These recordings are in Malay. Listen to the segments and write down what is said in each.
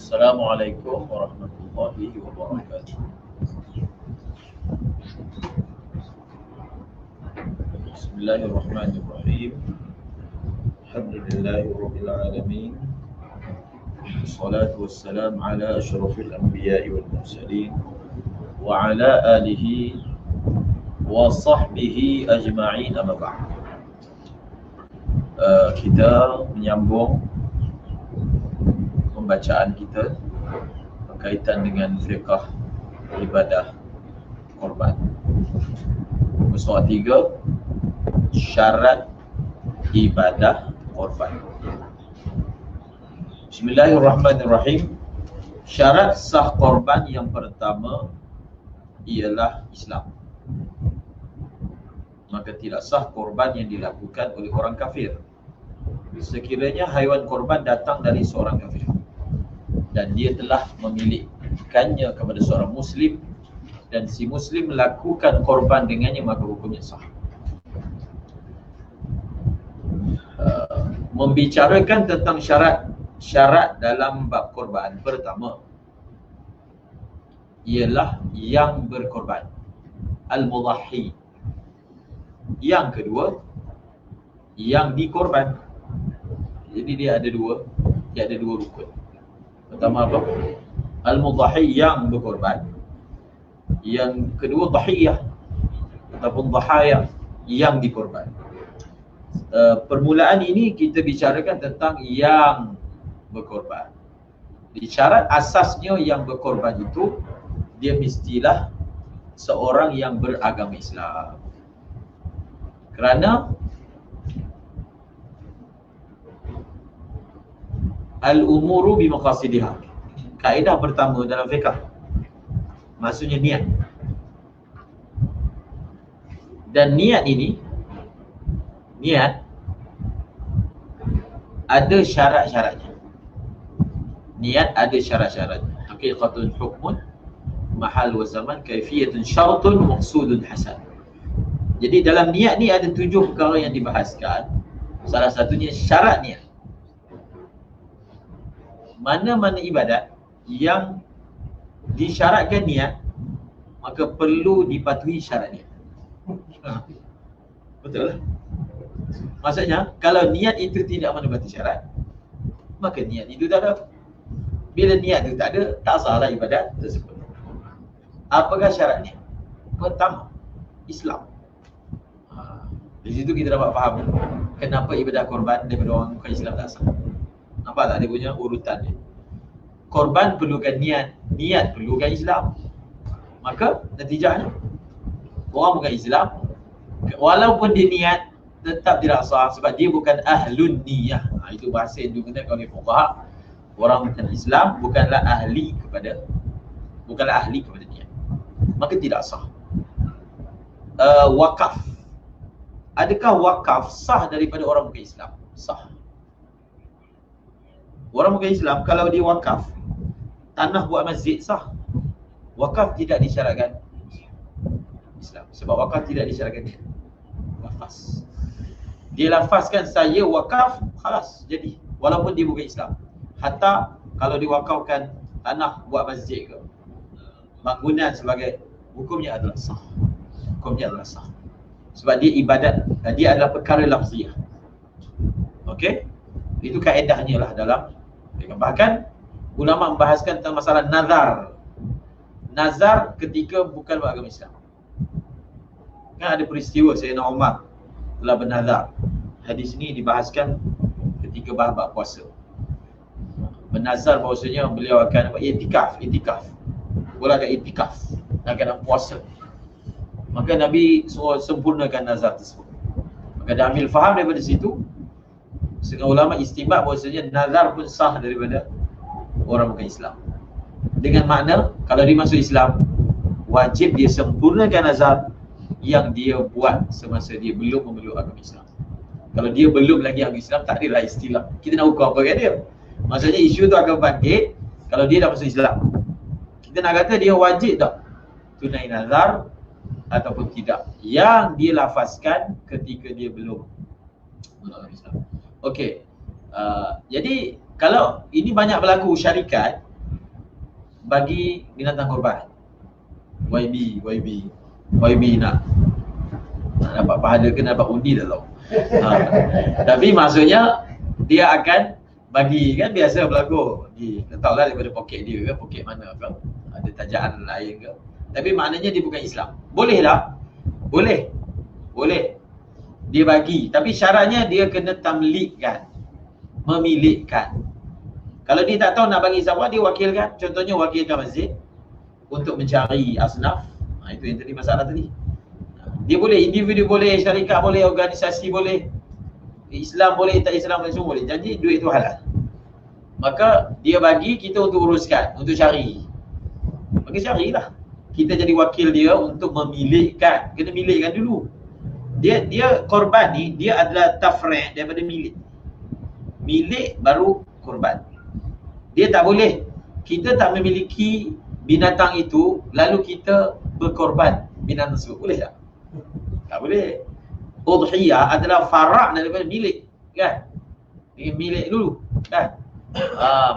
Assalamualaikum warahmatullahi wabarakatuh. Bismillahirrahmanirrahim. Alhamdulillahirabbil alamin. Wassalatu wassalam ala asyrafil anbiya'i wal mursalin wa ala alihi wa sahbihi ajma'in, amma ba'd. Kita menyambung pembacaan kita berkaitan dengan fiqh ibadah korban. Soal 3, syarat ibadah korban. Bismillahirrahmanirrahim. Syarat sah korban yang pertama ialah Islam. Maka tidak sah korban yang dilakukan oleh orang kafir sekiranya haiwan korban datang dari seorang kafir dan dia telah memilikannya kepada seorang muslim dan si muslim melakukan korban dengannya, maka hukumnya sah. Membicarakan tentang syarat dalam bab korban, pertama ialah yang berkorban, al-mudahhi. Yang kedua, yang dikorban. Jadi dia ada dua rukun. Pertama apa? Al-mudahhi, yang berkorban. Yang kedua dhahiyah ataupun dhahaya, yang dikorban. Permulaan ini kita bicarakan tentang yang berkorban. Jadi syarat asasnya yang berkorban itu dia mestilah seorang yang beragama Islam. Kerana al-umuru bimaqasidiha, kaedah pertama dalam fiqh, maksudnya niat. Dan niat ini, niat ada syarat-syaratnya. Niat ada syarat-syaratnya. Haqiqatun hukmun, mahal wa zaman, kaifiyatun syartun, maqsudun hasan. Jadi dalam niat ni ada 7 perkara yang dibahaskan. Salah satunya syarat niat. Mana-mana ibadat yang disyaratkan niat, maka perlu dipatuhi syarat niat. Betul lah. Maksudnya kalau niat itu tidak menepati syarat, maka niat itu tak ada. Bila niat itu tak ada, tak sahlah ibadat tersebut. Apakah syarat niat? Pertama, Islam. Di situ kita dapat faham kenapa ibadah korban daripada orang bukan Islam tak sah. Nampak tak dia punya urutan dia? Korban perlukan niat, niat perlukan Islam. Maka natijahnya orang bukan Islam, walaupun dia niat, tetap tidak sah sebab dia bukan ahlun niyah. Itu bahasa yang digunakan oleh fuqaha. Orang bukan Islam bukanlah ahli kepada niat, maka tidak sah. Wakaf, adakah wakaf sah daripada orang bukan Islam? Sah. Orang bukan Islam kalau dia wakaf tanah buat masjid, sah. Wakaf tidak disyaratkan Islam sebab wakaf tidak disyaratkan dia. Lafaz. Dia lafazkan saya wakaf, khalas jadi, walaupun dia bukan Islam. Hatta kalau diwakafkan tanah buat masjid ke, bangunan sebagai, hukumnya adalah sah. Hukumnya adalah sah. Sebab dia ibadat, dia adalah perkara lafziah. Okey? Itu kaedahnya lah dalam. Bahkan ulama membahaskan tentang masalah nazar. Nazar ketika bukan beragama Islam. Kan ada peristiwa Sayyidina Umar telah bernazar. Hadis ini dibahaskan ketika bab puasa. Bernazar bahawasanya beliau akan iktikaf. Boleh akan iktikaf, akan puasa. Maka Nabi suruh sempurnakan nazar tersebut. Maka dia ambil faham daripada situ. Setengah ulama istimbat bahawasanya nazar pun sah daripada orang bukan Islam. Dengan makna kalau dia masuk Islam, wajib dia sempurnakan nazar yang dia buat semasa dia belum memeluk agama Islam. Kalau dia belum lagi agama Islam, tak adalah istilah kita nak ukur apa kan dia. Maksudnya isu tu akan bangkit kalau dia dah masuk Islam. Kita nak kata dia wajib tak tunai nazar ataupun tidak, yang dia lafazkan ketika dia belum memeluk agama Islam. Okey. Jadi kalau ini banyak berlaku syarikat, bagi binatang korban. YB nak dapat pahala ke nak dapat undi tak tahu. Tapi maksudnya dia akan bagi, kan biasa berlaku letaklah daripada poket dia ke, poket mana ke, ada tajaan lain ke. Tapi maknanya dia bukan Islam. Boleh tak? Boleh dia bagi, tapi syaratnya dia kena tamlikkan, memilikkan. Kalau dia tak tahu nak bagi siapa, dia wakilkan. Contohnya wakilkan masjid untuk mencari asnaf. Itu yang tadi masalah tadi. Dia boleh, individu boleh, syarikat boleh, organisasi boleh, Islam boleh, tak Islam boleh, semua boleh. Janji duit tu halal. Maka dia bagi, kita untuk uruskan, untuk cari. Bagi carilah. Kita jadi wakil dia untuk memilikkan. Kena milikkan dulu. Dia korban ni, dia adalah tafri' daripada milik. Milik baru korban. Dia tak boleh, kita tak memiliki binatang itu lalu kita berkorban binatang tersebut. Boleh tak? Tak boleh. Udhiyah adalah farak daripada milik, kan? Milik dulu, kan?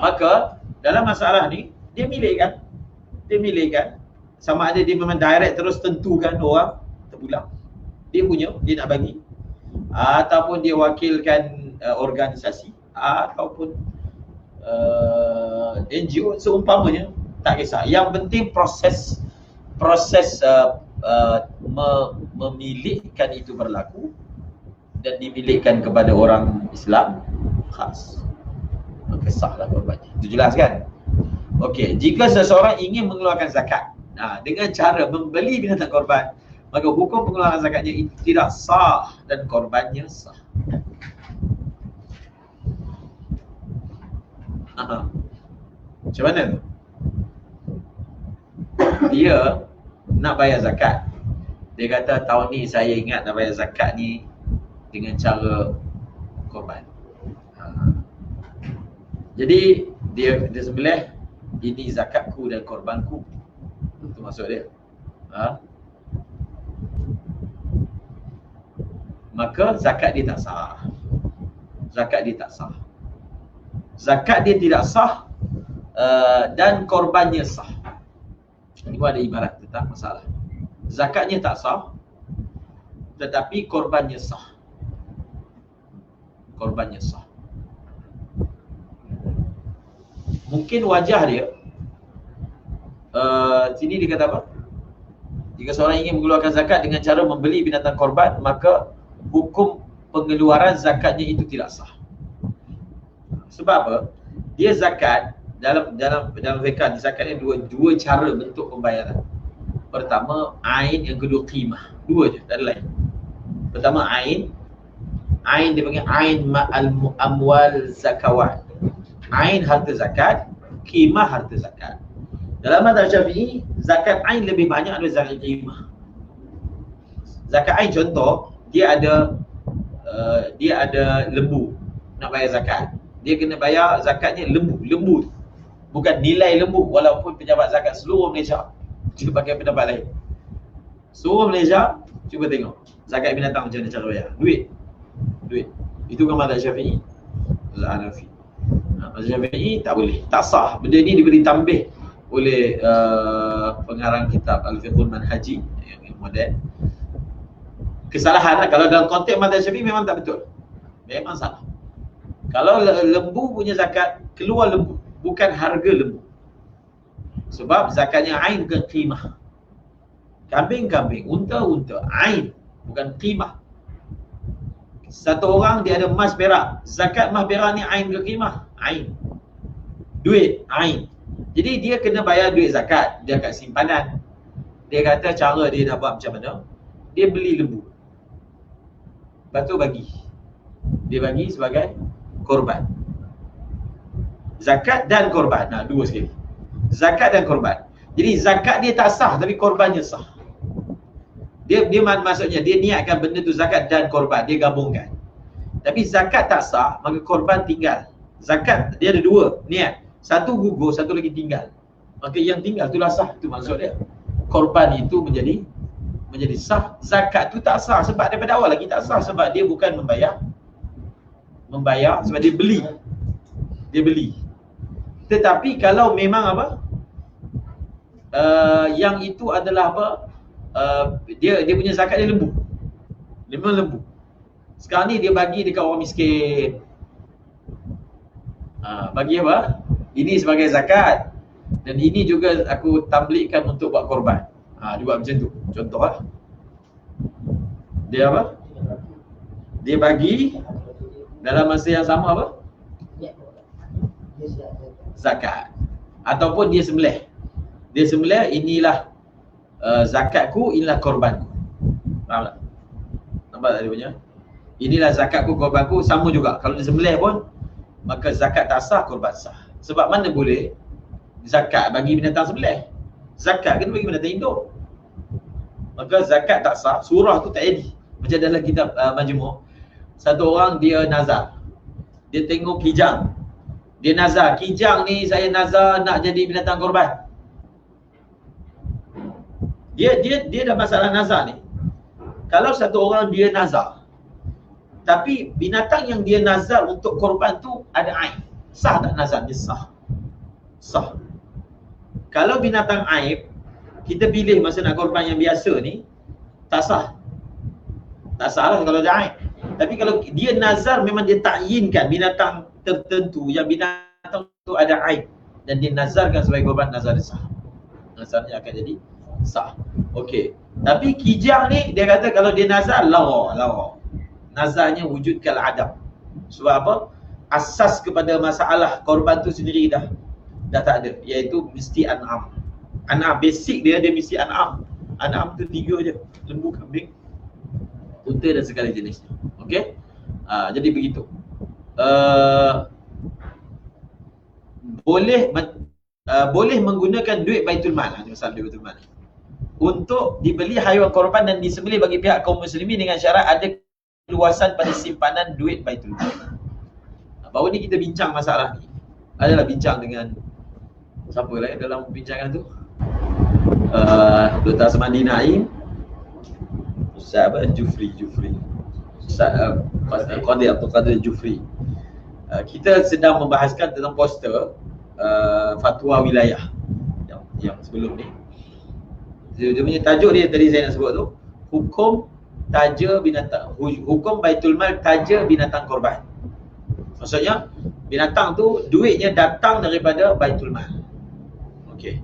Maka dalam masalah ni dia milikkan. Sama ada dia memang direct terus tentukan orang terpulang, dia punya, dia nak bagi, ataupun dia wakilkan organisasi, ataupun NGO seumpamanya, tak kisah. Yang penting proses memilikkan itu berlaku dan dimilikkan kepada orang Islam khas, maka sahlah korbannya. Itu jelas kan? Okey, jika seseorang ingin mengeluarkan zakat dengan cara membeli binatang korban, maka hukum pengeluaran zakatnya itu tidak sah dan korbannya sah. Macam mana tu? Dia nak bayar zakat. Dia kata tahun ni saya ingat nak bayar zakat ni dengan cara korban. Jadi dia sembelih, ini zakatku dan korbanku. Itu maksud dia. Maka zakat dia tak sah. Zakat dia tidak sah dan korbannya sah. Ini ada ibarat, tak masalah. Zakatnya tak sah tetapi korbannya sah. Mungkin wajah dia sini dia kata apa? Jika seorang ingin mengeluarkan zakat dengan cara membeli binatang korban, maka hukum pengeluaran zakatnya itu tidak sah. Sebab apa? Dia zakat dalam fiqh zakat ni dua cara bentuk pembayaran. Pertama ain, yang kedua qimah. Dua je, tak ada lain. Pertama ain dia panggil ain amwal zakawat. Ain harta zakat, qimah harta zakat. Dalam mazhab Syafi'i, zakat ain lebih banyak daripada zakat qimah. Zakat ain contoh, dia ada lembu nak bayar zakat. Dia kena bayar zakatnya lembu tu. Bukan nilai lembu, walaupun pejabat zakat seluruh Malaysia cuba pakai pendapat lain. Seluruh Malaysia cuba tengok zakat binatang macam mana cara bayar. Duit. Itu kan mazhab Syafi'i. Hanafi. Mazhab Syafi'i tak boleh, tak sah. Benda ni diberi tambih oleh pengarang kitab Al-Fiqhul Manhaji yang moden. Kesalahan kalau dalam konteks mazhab Syafi'i memang tak betul. Memang salah. Kalau lembu punya zakat, keluar lembu, bukan harga lembu. Sebab zakatnya ain, bukan qimah. Kambing, unta, ain, bukan qimah. Satu orang dia ada emas perak, zakat emas perak ni ain ke qimah? Ain. Duit, ain. Jadi dia kena bayar duit zakat, dia kat simpanan. Dia kata cara dia nak buat macam mana? Dia beli lembu. Lepas tu bagi. Dia bagi sebagai korban. Zakat dan korban. Dua sekali. Zakat dan korban. Jadi zakat dia tak sah tapi korbannya sah. Dia maksudnya dia niatkan benda tu zakat dan korban, dia gabungkan. Tapi zakat tak sah, maka korban tinggal. Zakat dia ada dua niat. Satu gugur, satu lagi tinggal. Maka yang tinggal itulah sah, itu maksud dia. Korban itu menjadi sah. Zakat tu tak sah sebab daripada awal lagi tak sah, sebab dia bukan membayar sebab dia beli. Tetapi kalau memang apa? yang itu adalah apa, dia punya zakat dia lembu, memang lembu. Sekarang ni dia bagi dekat orang miskin. Bagi apa? Ini sebagai zakat. Dan ini juga aku tablikkan untuk buat korban. Dia buat macam tu. Contoh lah. Dia apa? Dia bagi dalam masa yang sama apa? Zakat. Ataupun dia sembelih. Dia sembelih, inilah zakatku, inilah korbanku. Faham tak? Nampak tak dia punya? Inilah zakatku, korbanku, sama juga. Kalau dia sembelih pun, maka zakat tak sah, korban sah. Sebab mana boleh zakat bagi binatang sembelih? Zakat kena bagi binatang hidup. Maka zakat tak sah, surah tu tak jadi. Macam dalam kitab Majmu', satu orang dia nazar. Dia tengok kijang. Dia nazar, kijang ni saya nazar nak jadi binatang korban. Dia dah masalah nazar ni. Kalau satu orang dia nazar, tapi binatang yang dia nazar untuk korban tu ada aib, sah tak nazar dia? Sah. Sah. Kalau binatang aib, kita pilih masa nak korban yang biasa ni, tak sah. Tak sah lah kalau ada aib. Tapi kalau dia nazar, memang dia takyinkan binatang tertentu yang binatang tu ada aib dan dia nazarkan sebagai korban, nazar dia sah. Nazarnya akan jadi sah. Okey. Tapi kijang ni dia kata kalau dia nazar lara. Nazarnya wujudkan adam. Sebab apa? Asas kepada masalah korban tu sendiri dah tak ada, iaitu mesti an'am. An'am basic dia mesti an'am. An'am tu 3 je, lembu, kambing, unta dan segala jenisnya. Okey? Jadi begitu. Boleh menggunakan duit Baitul Mal, masalah duit Baitul Mal, untuk dibeli haiwan korban dan disembelih bagi pihak kaum muslimin dengan syarat ada luasan pada simpanan duit Baitul Mal. Baru ni kita bincang masalah ni. Adalah bincang dengan siapa lah dalam bincangan tu? Dr. Asmadi Naim, Ustaz Jufri. Ustaz Qadir Abdul Qadir Jufri. Kita sedang membahaskan tentang poster fatwa wilayah yang sebelum ni. Dia punya tajuk dia tadi saya nak sebut tu, hukum taja binatang, hukum Baitul Mal taja binatang korban. Maksudnya binatang tu duitnya datang daripada Baitul Mal. Okey.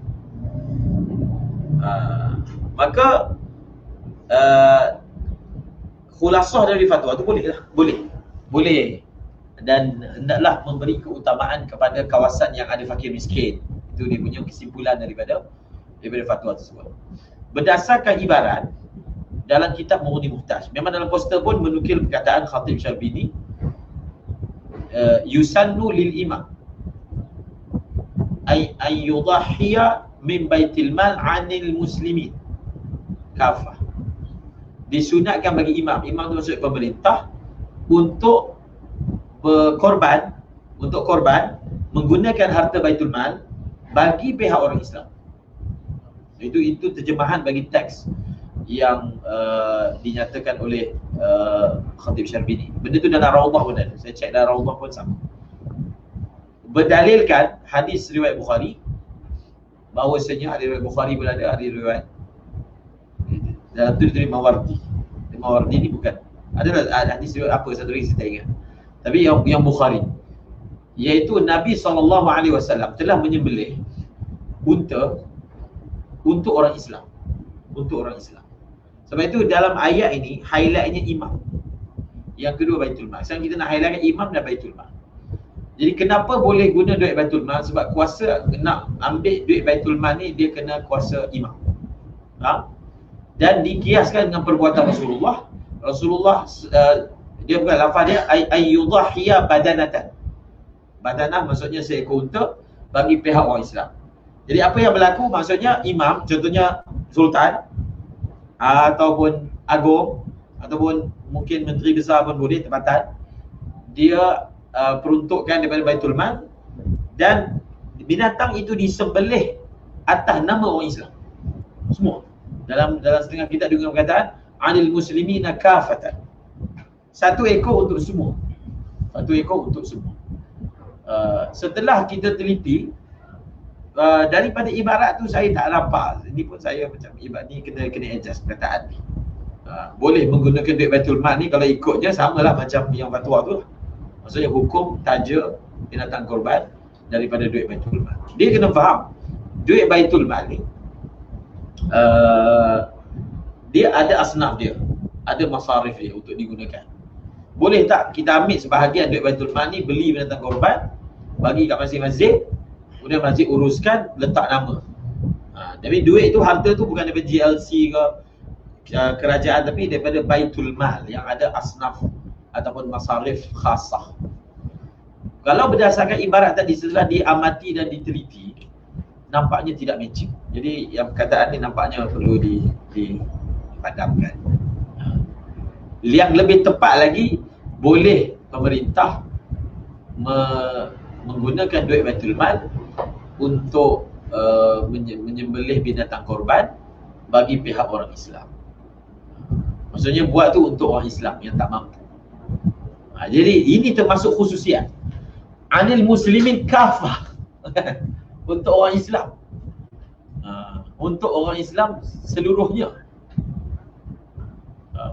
Maka khulasah dari fatwa tu boleh lah. Boleh. Dan hendaklah memberi keutamaan kepada kawasan yang ada fakir miskin. Itu dia punya kesimpulan daripada fatwa tersebut. Berdasarkan ibarat dalam kitab Mughni Muhtaj, memang dalam poster pun menukil perkataan Khatib Syarbini, yusannu lil imam ay yudahhiya min baitil mal 'anil muslimin kafah. Disunatkan bagi imam tu maksud pemerintah, untuk berkorban, menggunakan harta Baitul Mal bagi pihak orang Islam. Itu terjemahan bagi teks yang dinyatakan oleh Khatib Syarbini. Benda tu dalam Rawdah pun ada. Saya cek dalam Rawdah pun sama. Berdalilkan hadis riwayat Bukhari, bahawasanya ada riwayat Bukhari pun ada riwayat dalam tu dari Mawardi. Mawardi ni bukan, ada hadis riwayat apa satu lagi saya tak ingat. Tapi yang Bukhari, iaitu Nabi SAW telah menyembelih unta untuk orang Islam. Sebab itu dalam ayat ini highlightnya imam. Yang kedua Baitul Mal. Sekarang kita nak highlightkan imam dan Baitul Mal. Jadi kenapa boleh guna duit Baitul Mal? Sebab kuasa nak ambil duit Baitul Mal ni dia kena kuasa imam. Dan dikiaskan dengan perbuatan Rasulullah. Dia bukan lafaz dia ayyudahhiya badanatan. Badanah maksudnya seekor unta bagi pihak orang Islam. Jadi apa yang berlaku, maksudnya imam, contohnya sultan ataupun agung ataupun mungkin menteri besar pun boleh, tempatan, dia peruntukkan daripada Baitul Mal dan binatang itu disembelih atas nama orang Islam semua. Dalam setengah kitab juga perkataan anil muslimina kafatan. Satu ekor untuk semua. Setelah kita teliti, daripada ibarat tu saya tak nampak. Ini pun saya macam ibarat ni kena adjust perkataan ni. Boleh menggunakan duit Baitul Mal ni kalau ikutnya samalah macam yang fatwa tu. Maksudnya hukum taja binatang korban daripada duit Baitul Mal. Dia kena faham duit Baitul Mal ni dia ada asnaf dia, ada masarif dia untuk digunakan. Boleh tak kita ambil sebahagian duit Baitul Mal ni beli binatang korban, bagi kat masjid-masjid, kemudian masjid uruskan, letak nama. Tapi duit tu, harta tu bukan daripada GLC ke kerajaan, tapi daripada Baitul Mal yang ada asnaf ataupun masarif khasah. Kalau berdasarkan ibarat tadi, setelah diamati dan diteliti, nampaknya tidak matching. Jadi yang perkataan ni nampaknya perlu dipadamkan. Yang lebih tepat lagi, boleh pemerintah menggunakan duit Baitul Mal untuk menyembelih binatang korban bagi pihak orang Islam. Maksudnya buat tu untuk orang Islam yang tak mampu. Jadi ini termasuk khususiat anil muslimin kafah untuk orang Islam, untuk orang Islam seluruhnya.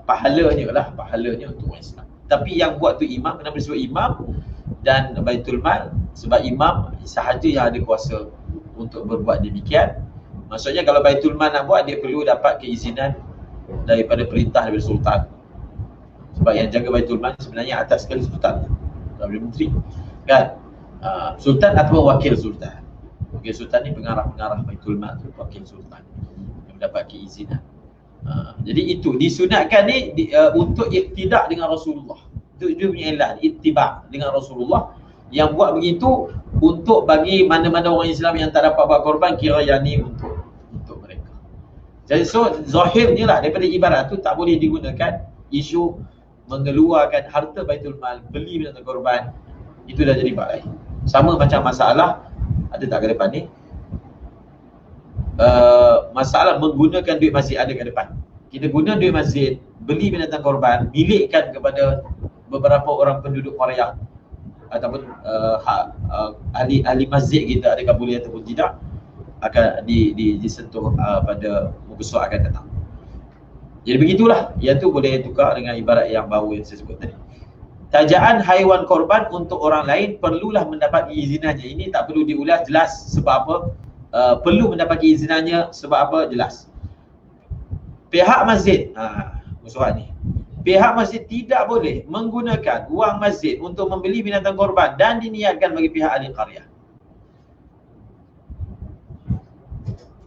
Pahalanya untuk orang Islam. Tapi yang buat tu imam. Kenapa disebut imam dan Baitul Mal? Sebab imam sahaja yang ada kuasa untuk berbuat demikian. Maksudnya kalau Baitul Mal nak buat, dia perlu dapat keizinan daripada perintah daripada sultan. Sebab yang jaga Baitul Mal sebenarnya atas sekali sultan, daripada menteri kan. Sultan atau wakil sultan. Wakil sultan ni pengarah Baitul Mal tu, wakil sultan yang mendapat keizinan. Jadi itu disunatkan ni untuk iktidak dengan Rasulullah. Itu dia punya elan, ittiba dengan Rasulullah. Yang buat begitu untuk bagi mana-mana orang Islam yang tak dapat buat korban, kira yang ni untuk mereka. Jadi so zahirnya lah daripada ibarat tu tak boleh digunakan isu mengeluarkan harta Baitul Mal beli binatang korban. Itu dah jadi bab lain. Sama macam masalah, ada tak ke depan ni? Masalah menggunakan duit masjid, ada ke depan. Kita guna duit masjid, beli binatang korban, milikkan kepada beberapa orang penduduk Korea ataupun ahli masjid kita, adakah boleh ataupun tidak, akan disentuh pada muka surat akan datang. Jadi begitulah, yang tu boleh tukar dengan ibarat yang baru yang saya sebut tadi. Tajaan haiwan korban untuk orang lain perlulah mendapat izinannya. Ini tak perlu diulas, jelas sebab apa. Perlu mendapat izinannya sebab apa, jelas. Pihak masjid, musuhan ni, pihak masjid tidak boleh menggunakan wang masjid untuk membeli binatang korban dan diniatkan bagi pihak ahli qaryah.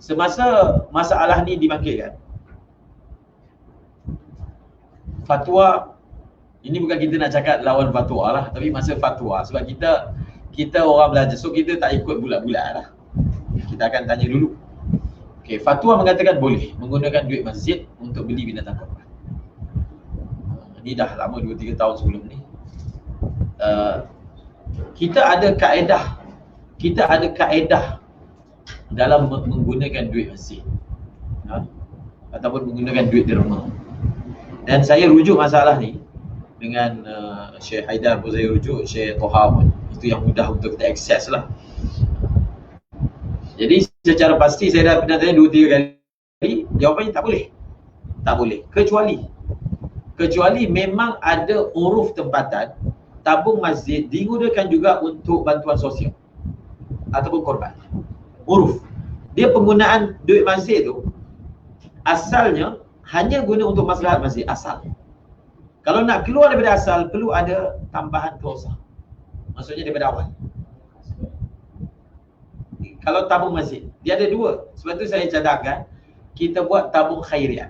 Semasa masalah ni dibangkitkan, fatwa, ini bukan kita nak cakap lawan fatwa lah, tapi masa fatwa, sebab kita orang belajar, so kita tak ikut bulat-bulat lah. Kita akan tanya dulu. Okey, fatwa mengatakan boleh menggunakan duit masjid untuk beli binatang korban. Ini dah lama, 2-3 tahun sebelum ni. Kita ada kaedah dalam menggunakan duit masjid, ataupun menggunakan duit derma. Dan saya rujuk masalah ni dengan Syekh Haidar pun, saya rujuk Syekh Toha pun. Itu yang mudah untuk kita akses lah. Jadi secara pasti saya dah pernah tanya 2-3 kali, jawapannya tak boleh. Tak boleh. Kecuali memang ada uruf tempatan, tabung masjid digunakan juga untuk bantuan sosial ataupun korban. Uruf. Dia penggunaan duit masjid tu asalnya hanya guna untuk maslahat masjid, asal. Kalau nak keluar daripada asal, perlu ada tambahan klausa. Maksudnya daripada awal. Kalau tabung masjid, dia ada dua. Sebab tu saya cadangkan kita buat tabung khairiah.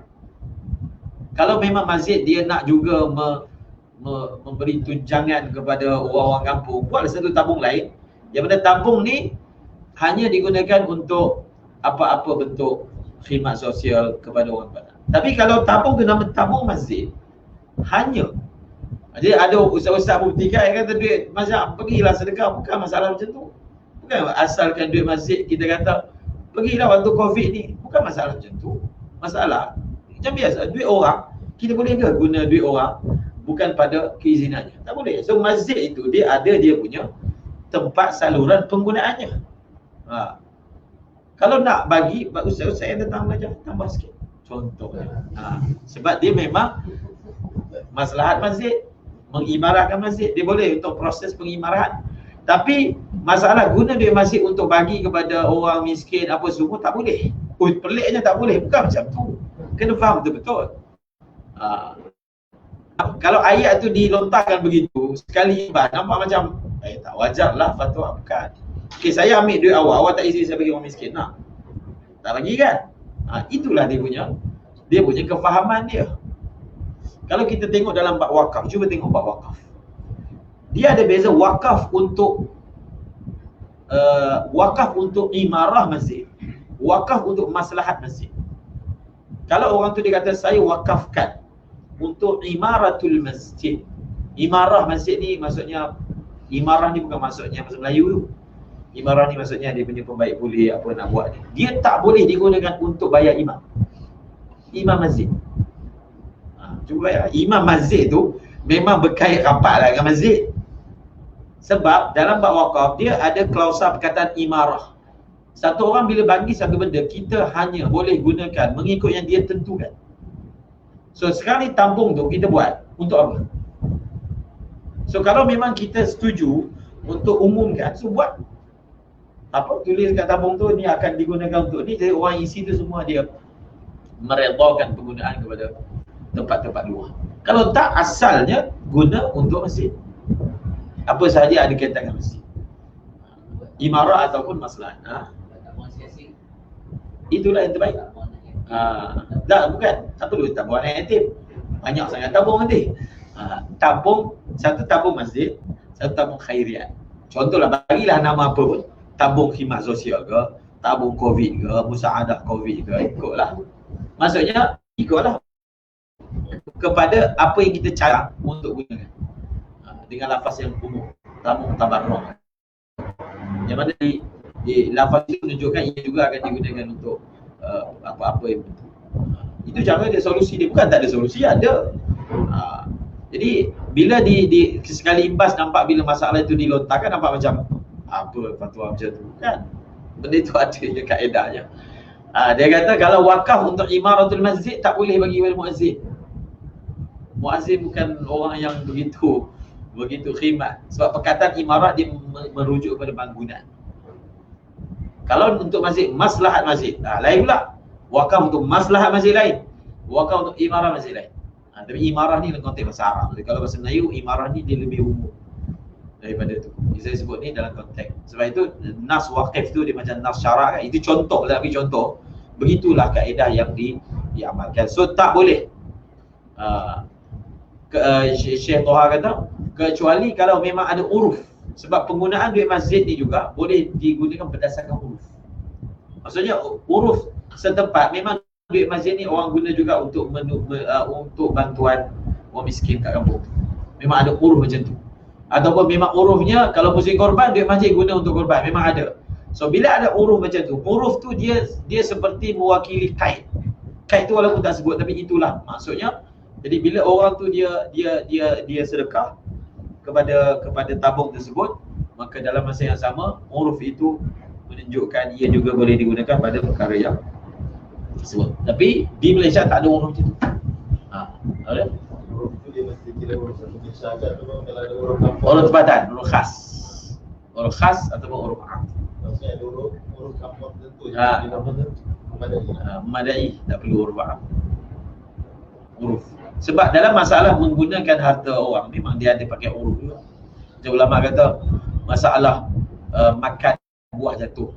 Kalau memang masjid dia nak juga memberi tunjangan kepada orang-orang kampung, buatlah satu tabung lain. Daripada tabung ni hanya digunakan untuk apa-apa bentuk khidmat sosial kepada orang badan. Tapi kalau tabung tu nama tabung masjid, hanya, jadi ada ustaz-ustaz berbutikan yang kata duit mazhab pergilah sedekah, bukan masalah macam tu. Bukan asalkan duit masjid kita kata pergilah waktu Covid ni, bukan masalah macam tu. Masalah macam biasa, duit orang, kita boleh ke guna duit orang bukan pada keizinannya? Tak boleh. So masjid itu dia ada dia punya tempat saluran penggunaannya. Kalau nak bagi, ustaz-ustaz yang datang belajar tambah sikit. Contohnya. Sebab dia memang maslahat masjid, mengimarahkan masjid, dia boleh untuk proses pengimarahan. Tapi masalah guna duit masjid untuk bagi kepada orang miskin apa semua tak boleh. Peliknya tak boleh, bukan macam tu. Kena faham betul-betul. Kalau ayat tu dilontarkan begitu sekali nampak macam tak wajar lah fatwa, bukan. Okey, saya ambil duit awak tak izin saya bagi orang miskin, nak tak bagi kan? Itulah dia punya kefahaman dia. Kalau kita tengok dalam bab wakaf, cuba tengok bab wakaf. Dia ada beza wakaf untuk imarah masjid, wakaf untuk maslahat masjid. Kalau orang tu dia kata saya wakafkan untuk imaratul masjid. Imarah masjid ni maksudnya, imarah ni bukan maksudnya bahasa Melayu tu. Imarah ni maksudnya dia punya pembaik pulih apa nak buat ni. Dia tak boleh digunakan untuk bayar imam. Imam masjid. Cuba bayar. Imam masjid tu memang berkait rapat lah dengan masjid. Sebab dalam bab wakaf dia ada klausa perkataan imarah. Satu orang bila bagi satu benda, kita hanya boleh gunakan mengikut yang dia tentukan. So sekarang ni tabung tu kita buat untuk apa? So kalau memang kita setuju untuk umumkan, so buat. Apa tulis kat tabung tu ni akan digunakan untuk ni, jadi orang isi tu semua dia meredakan penggunaan kepada tempat-tempat luar. Kalau tak, asalnya guna untuk masjid. Apa sahaja ada kaitan dengan masjid. Imarah ataupun maslahat. Itulah yang terbaik. Tak, bukan. Tak perlu tabung anak yatim. Banyak sangat tabung nanti. Tabung, satu tabung masjid, satu tabung khairiat. Contohlah, bagilah nama apa pun. Tabung khidmat sosial ke, tabung covid ke, musaadah covid ke, ikutlah. Maksudnya, ikutlah kepada apa yang kita cara untuk gunakan. Dengan lafaz yang umum, tabung tabarruk. Yang mana di lafaz itu menunjukkan ia juga akan digunakan untuk apa-apa yang betul. Itu cara dia, solusi dia. Bukan tak ada solusi, ada. Jadi bila di sekali imbas nampak bila masalah itu dilontarkan, nampak macam apa fatwa macam tu, kan? Benda itu ada je kaedahnya. Dia kata kalau wakaf untuk imaratul masjid tak boleh bagi kepada muazzin. Muazzin bukan orang yang begitu khidmat. Sebab perkataan imarah dia merujuk kepada bangunan. Kalau untuk masjid, maslahat masjid, lain pula. Wakaf untuk maslahat masjid lain, wakaf untuk imarah masjid lain. Tapi imarah ni dalam konteks bahasa Arab. Jadi kalau bahasa Melayu, imarah ni dia lebih umum daripada tu. Saya sebut ni dalam konteks. Sebab itu nas waqif tu dia macam nas syarak kan. Itu contoh, tapi contoh. Begitulah kaedah yang diamalkan. So tak boleh. Syekh Toha kata, kecuali kalau memang ada uruf. Sebab penggunaan duit masjid ni juga boleh digunakan berdasarkan uruf. Maksudnya uruf setempat, memang duit masjid ni orang guna juga untuk untuk bantuan orang miskin kat kampung. Memang ada uruf macam tu. Ataupun memang urufnya kalau musim korban, duit masjid guna untuk korban, memang ada. So bila ada uruf macam tu, uruf tu dia seperti mewakili kaid. Kaid tu walaupun tak sebut, tapi itulah maksudnya. Jadi bila orang tu dia sedekah kepada tabung tersebut, maka dalam masa yang sama uruf itu menunjukkan ia juga boleh digunakan pada perkara yang tersebut. Tapi di Malaysia tak ada uruf macam tu. Ada? Uruf tu dia mesti kira uruf satu Malaysia ke, atau kalau ada uruf kampung? Uruf tempatan, uruf khas. Uruf khas ataupun uruf am. Maksudnya ada uruf kampung tertentu. Memadai, tak perlu uruf am. Uruf. Sebab dalam masalah menggunakan harta orang, memang dia ada pakai uruf juga. Macam ulama kata, masalah makan buah jatuh.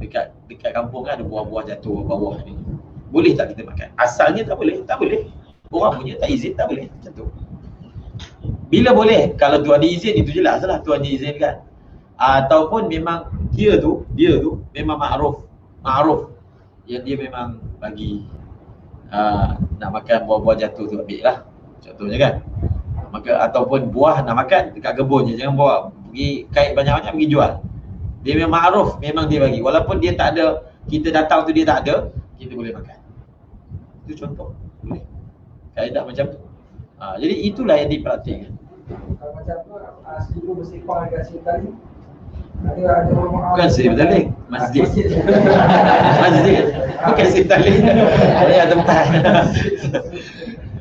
Dekat kampung kan ada buah-buah jatuh bawah ni. Boleh tak kita makan? Asalnya tak boleh, tak boleh. Orang punya tak izin, tak boleh macam tu. Bila boleh? Kalau tuan dia izin, itu jelas lah tuan dia izinkan. Ataupun memang dia tu memang ma'ruf yang dia memang bagi nak makan buah-buah jatuh tu, ambil lah contohnya kan. Maka ataupun buah nak makan dekat kebun je, jangan bawa pergi kait banyak-banyak pergi jual. Dia memang ma'ruf, memang dia bagi, walaupun dia tak ada, kita datang tu dia tak ada, kita boleh makan. Itu contoh, boleh kaedah macam tu. Jadi itulah yang diperhatikan. Macam tu, seribu bersifar dekat sini tadi. Bukan Sri Bertaling, masjid. Masjid. Bukan Sri Bertaling. Ini ada tempat.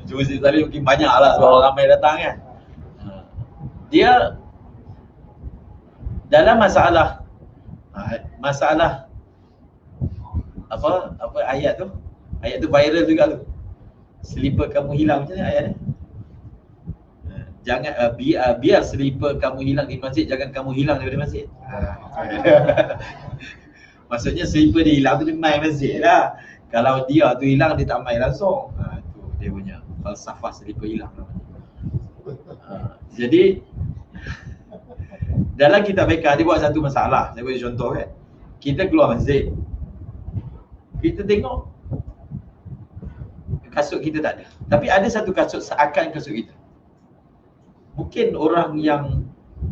Cuma Sri Bertaling mungkin banyak lah sebab orang ramai datang kan. Dia dalam masalah apa ayat tu viral juga tu. Selipar kamu hilang macam mana ayat ni? Jangan biar selipar kamu hilang di masjid, jangan kamu hilang daripada masjid. Maksudnya selipar dia hilang tu dia main masjid lah. Kalau dia tu hilang dia tak main langsung. Tu dia punya falsafah selipar hilang. Jadi dalam kitab fiqh dia buat satu masalah. Saya bagi contoh kan. Kita keluar masjid. Kita tengok kasut kita tak ada. Tapi ada satu kasut seakan kasut kita. Mungkin orang yang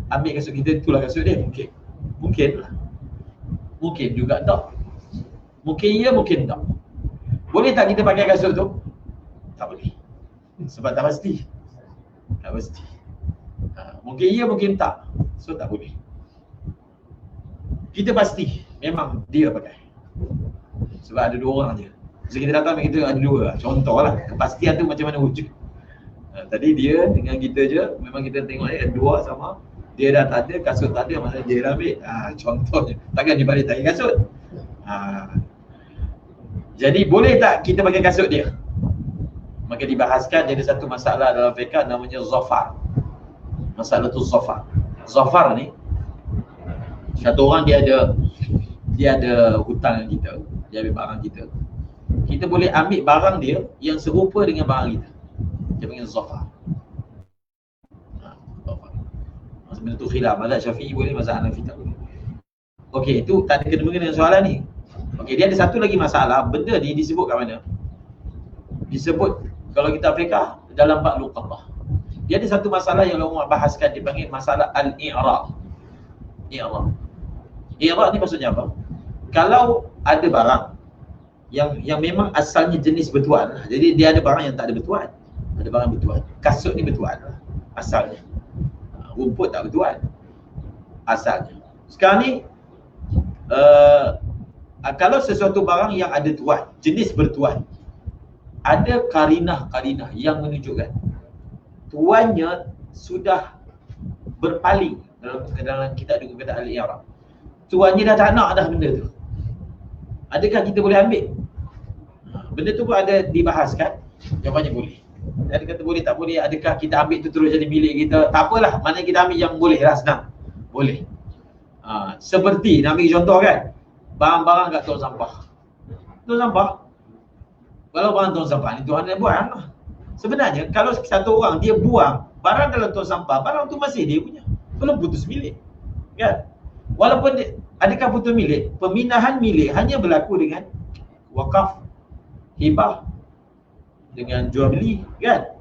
ambil kasut kita itulah kasut dia. Mungkin lah. Mungkin juga tak. Mungkin ya, mungkin tak. Boleh tak kita pakai kasut tu? Tak boleh. Sebab tak pasti. Tak pasti. Mungkin ya, mungkin tak. So tak boleh. Kita pasti memang dia pakai. Sebab ada dua orang je. So kita datang kita ada dua. Contoh lah. Kepastian tu macam mana wujud. Tadi dia dengan kita je. Memang kita tengok dia dua sama. Dia dah tak ada, kasut tak ada, maksudnya dia dah ambil. Contohnya. Takkan dia balik tak ada kasut. Jadi boleh tak kita pakai kasut dia? Maka dibahaskan jadi satu masalah dalam fiqh namanya zafar. Masalah tu zafar. Zafar ni satu orang dia ada hutang dengan kita, dia ambil barang kita. Kita boleh ambil barang dia yang serupa dengan barang kita. Dia panggil zafar. Sebenarnya tu khilaf, mazhab Syafi'i boleh, mazhab Hanafi tak boleh. Okey, itu tak ada kena-mengena dengan soalan ni. Okey, dia ada satu lagi masalah, benda ni disebut kat mana? Disebut kalau kita fiqh dalam bab luqatah. Dia ada satu masalah yang ulama bahaskan, dipanggil masalah al-i'rab. I'rab. I'rab ni maksudnya apa? Kalau ada barang yang memang asalnya jenis bertuan, jadi dia ada barang yang tak ada bertuan. Ada barang bertuan. Kasut ni bertuan asalnya. Rumput tak bertuan asalnya. Sekarang ni kalau sesuatu barang yang ada tuan, jenis bertuan, ada karinah-karinah yang menunjukkan tuannya sudah berpaling. Dalam kita ada kata al-i'rab, tuannya dah tak nak dah benda tu. Adakah kita boleh ambil? Benda tu pun ada dibahaskan. Jawapannya boleh. Ada kata boleh tak boleh. Adakah kita ambil tu terus jadi milik kita? Tak apalah, mana kita ambil yang boleh lah, senang. Boleh. Seperti nak ambil contoh kan, barang-barang kat tong sampah. Tong sampah, kalau barang tong sampah ni Tuhan yang buang lah. Sebenarnya kalau satu orang dia buang barang dalam tong sampah, barang tu masih dia punya, belum putus milik kan. Walaupun dia, adakah putus milik? Pemindahan milik hanya berlaku dengan wakaf, hibah, dengan jual beli kan.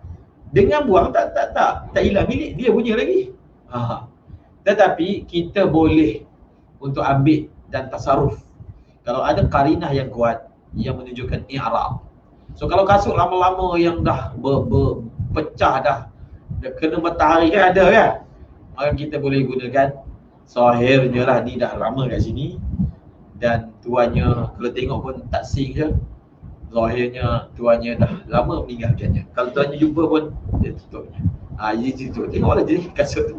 Dengan buang tak hilang milik, dia punya lagi. Tetapi kita boleh untuk ambil dan tasarruf kalau ada karinah yang kuat yang menunjukkan i'rab. So kalau kasut lama-lama yang dah pecah dah kena matahari kan ada kan, maka kita boleh gunakan zahirnya lah, ni dah lama kat sini dan tuannya kalau tengok pun tak sing je, zahirnya tuannya dah lama meninggalkannya. Kalau tuannya jumpa pun dia tutupnya. Jadi tutup, tengoklah jadi kasut tu.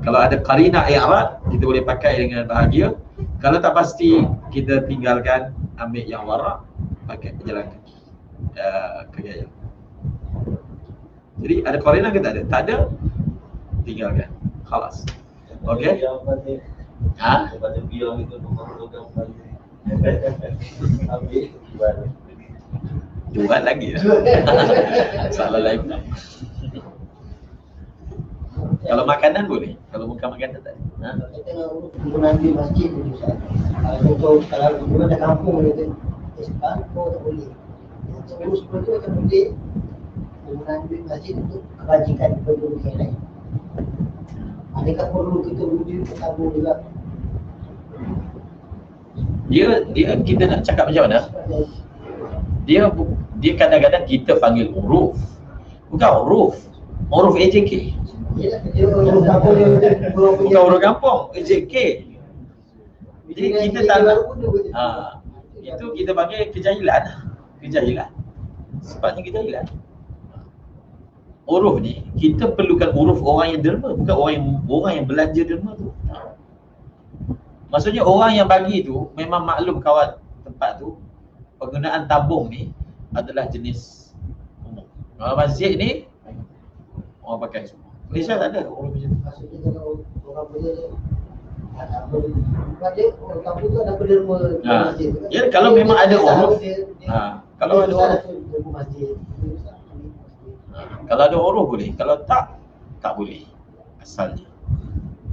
Kalau ada karinah i'rab kita boleh pakai dengan bahagia. Kalau tak pasti kita tinggalkan, ambil yang warak, pakai berjalan kaki kegaya. Jadi ada karinah ke tak ada? Tak ada, tinggalkan. Khalas. Okey. Pada bilang itu memerlukan ambil jual lagi lah. Salah lain pula. Kalau makanan boleh, kalau bukan makanan tak ada. Kita penggunaan di masjid tu Ustaz. Contoh kalau di mana kampung gitu, kampung tak boleh. Terus seperti itu tak boleh penggunaan di masjid untuk kebajikan penduduk yang lain. Adakah perlu kita wujud tabung juga? Dia kita nak cakap macam mana? Dia kadang-kadang kita panggil uruf. Bukan uruf. Uruf AJK. Yelah, dia orang kampung dia Bukan orang kampung, JK. Jadi kita tak nak, itu kita panggil kejahilan. Kejahilan. Sebabnya kejahilan. Uruf ni, kita perlukan uruf orang yang derma, bukan orang yang belanja derma tu. Maksudnya orang yang bagi tu memang maklum kawan tempat tu, penggunaan tabung ni adalah jenis umum. Kalau masjid ni orang pakai semua. Malaysia tak ada orang macam tu. Maksudnya kalau orang punya dia orang kampung tu ada penderma masjid. Ya, kalau memang ada uruf. Kalau ada uruf. Masjid. Kalau ada uruf boleh, kalau tak boleh asalnya.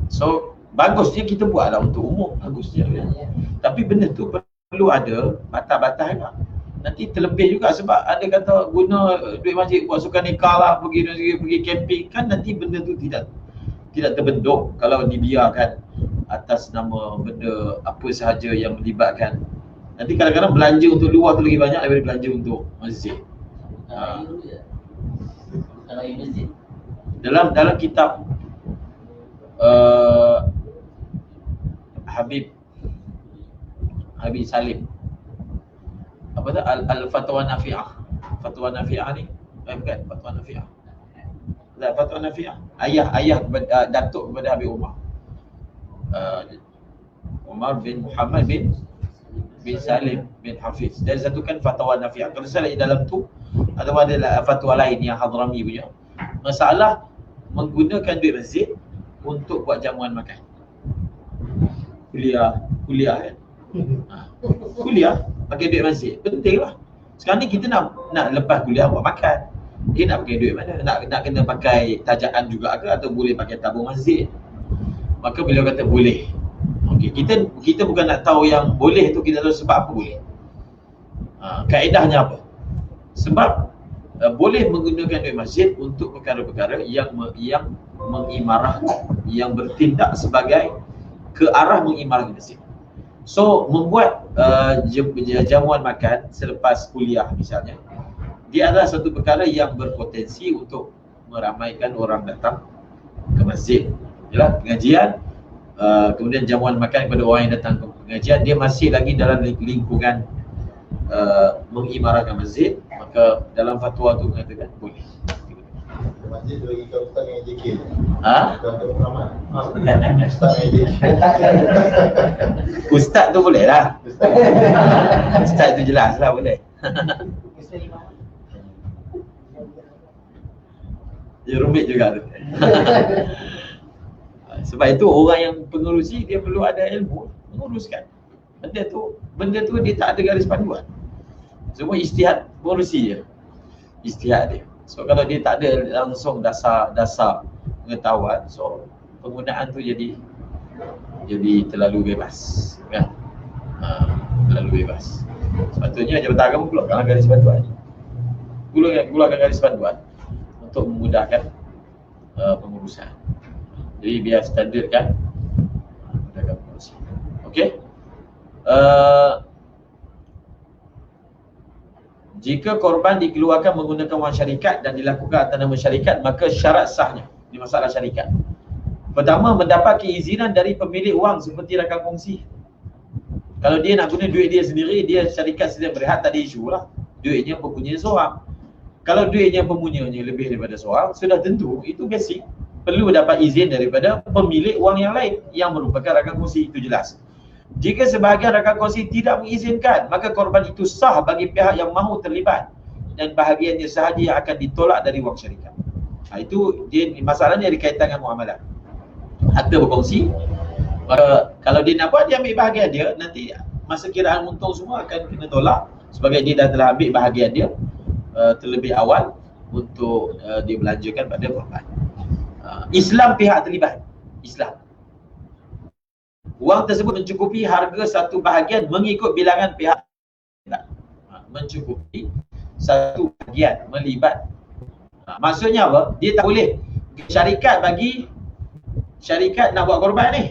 So bagusnya kita buatlah untuk umum, bagusnya. Tapi benda tu perlu ada batas-batas juga. Nanti terlebih juga sebab ada kata guna duit masjid buat sukan nikah lah, pergi camping, kan nanti benda tu tidak terbentuk kalau dibiarkan atas nama benda apa sahaja yang melibatkan. Nanti kadang-kadang belanja untuk luar tu lagi banyak daripada belanja untuk masjid. Dalam kitab Habib Salim, apa tu, Al-Fatwa Nafi'ah. Fatwa Nafi'ah ni bukan Fatwa Nafi'ah. Fatwa Nafi'ah, ayah datuk kepada Habib Umar, Umar bin Muhammad bin Salim bin Hafiz. Dia satukan Fatwa Nafi'ah. Kalau saya lihat dalam tu ada fatwa lain yang Hadrami punya, masalah menggunakan duit masjid untuk buat jamuan makan. Kuliah kan. Kuliah pakai duit masjid, penting lah. Sekarang ni kita nak lepas kuliah buat makan, dia nak pakai duit mana? Nak kena pakai tajaan juga ke atau boleh pakai tabung masjid? Maka beliau kata boleh. Okey, kita bukan nak tahu yang boleh tu, kita tahu sebab apa boleh. Kaedahnya apa? Sebab boleh menggunakan duit masjid untuk perkara-perkara yang mengimarah, yang bertindak sebagai ke arah mengimarah masjid. So membuat jamuan makan selepas kuliah misalnya, dia adalah satu perkara yang berpotensi untuk meramaikan orang datang ke masjid. Yalah, pengajian, kemudian jamuan makan kepada orang yang datang ke pengajian, dia masih lagi dalam lingkungan mengimarahkan masjid, maka dalam fatwa tu mengatakan boleh. Masjid bagi kau ustaz dengan JK. Kau Muhammad. Ustaz dengan JK. Ustaz tu boleh lah. Ustaz tu jelas lah boleh. Dia rumit juga tu. Sebab itu orang yang pengurusi dia perlu ada ilmu menguruskan. Benda tu dia tak ada garis panduan. Semua ijtihad pengurusi je. Ijtihad dia. So kalau dia tak ada langsung dasar pengetahuan, so penggunaan tu jadi terlalu bebas, kan? Terlalu bebas. Sepatutnya Jabatan Agama keluarkan garis panduan. Keluarkan garis panduan untuk memudahkan pengurusan. Jadi biar standard kan, mudahkan pengurusan. Okey. Jika korban dikeluarkan menggunakan wang syarikat dan dilakukan atas nama syarikat, maka syarat sahnya di masalah syarikat. Pertama, mendapat keizinan dari pemilik wang seperti rakan kongsi. Kalau dia nak guna duit dia sendiri, dia syarikat sedang berehat, tak ada isu lah. Duitnya mempunyai seorang. Kalau duitnya pemunyanya lebih daripada seorang, sudah tentu itu basic perlu dapat izin daripada pemilik wang yang lain yang merupakan rakan kongsi, itu jelas. Jika sebahagian rakan kongsi tidak mengizinkan, maka korban itu sah bagi pihak yang mahu terlibat dan bahagiannya sahaja yang akan ditolak dari wang syarikat. Itu dia, masalahnya dikaitkan dengan muamalah. Harta berkongsi, kalau dia nak buat, dia ambil bahagian dia, nanti masa kiraan untung semua akan kena tolak sebagai dia dah telah ambil bahagian dia terlebih awal untuk dibelanjakan pada korban. Islam pihak terlibat. Islam. Wang tersebut mencukupi harga satu bahagian mengikut bilangan pihak. Mencukupi satu bahagian melibat. Maksudnya apa? Dia tak boleh syarikat nak buat korban ni,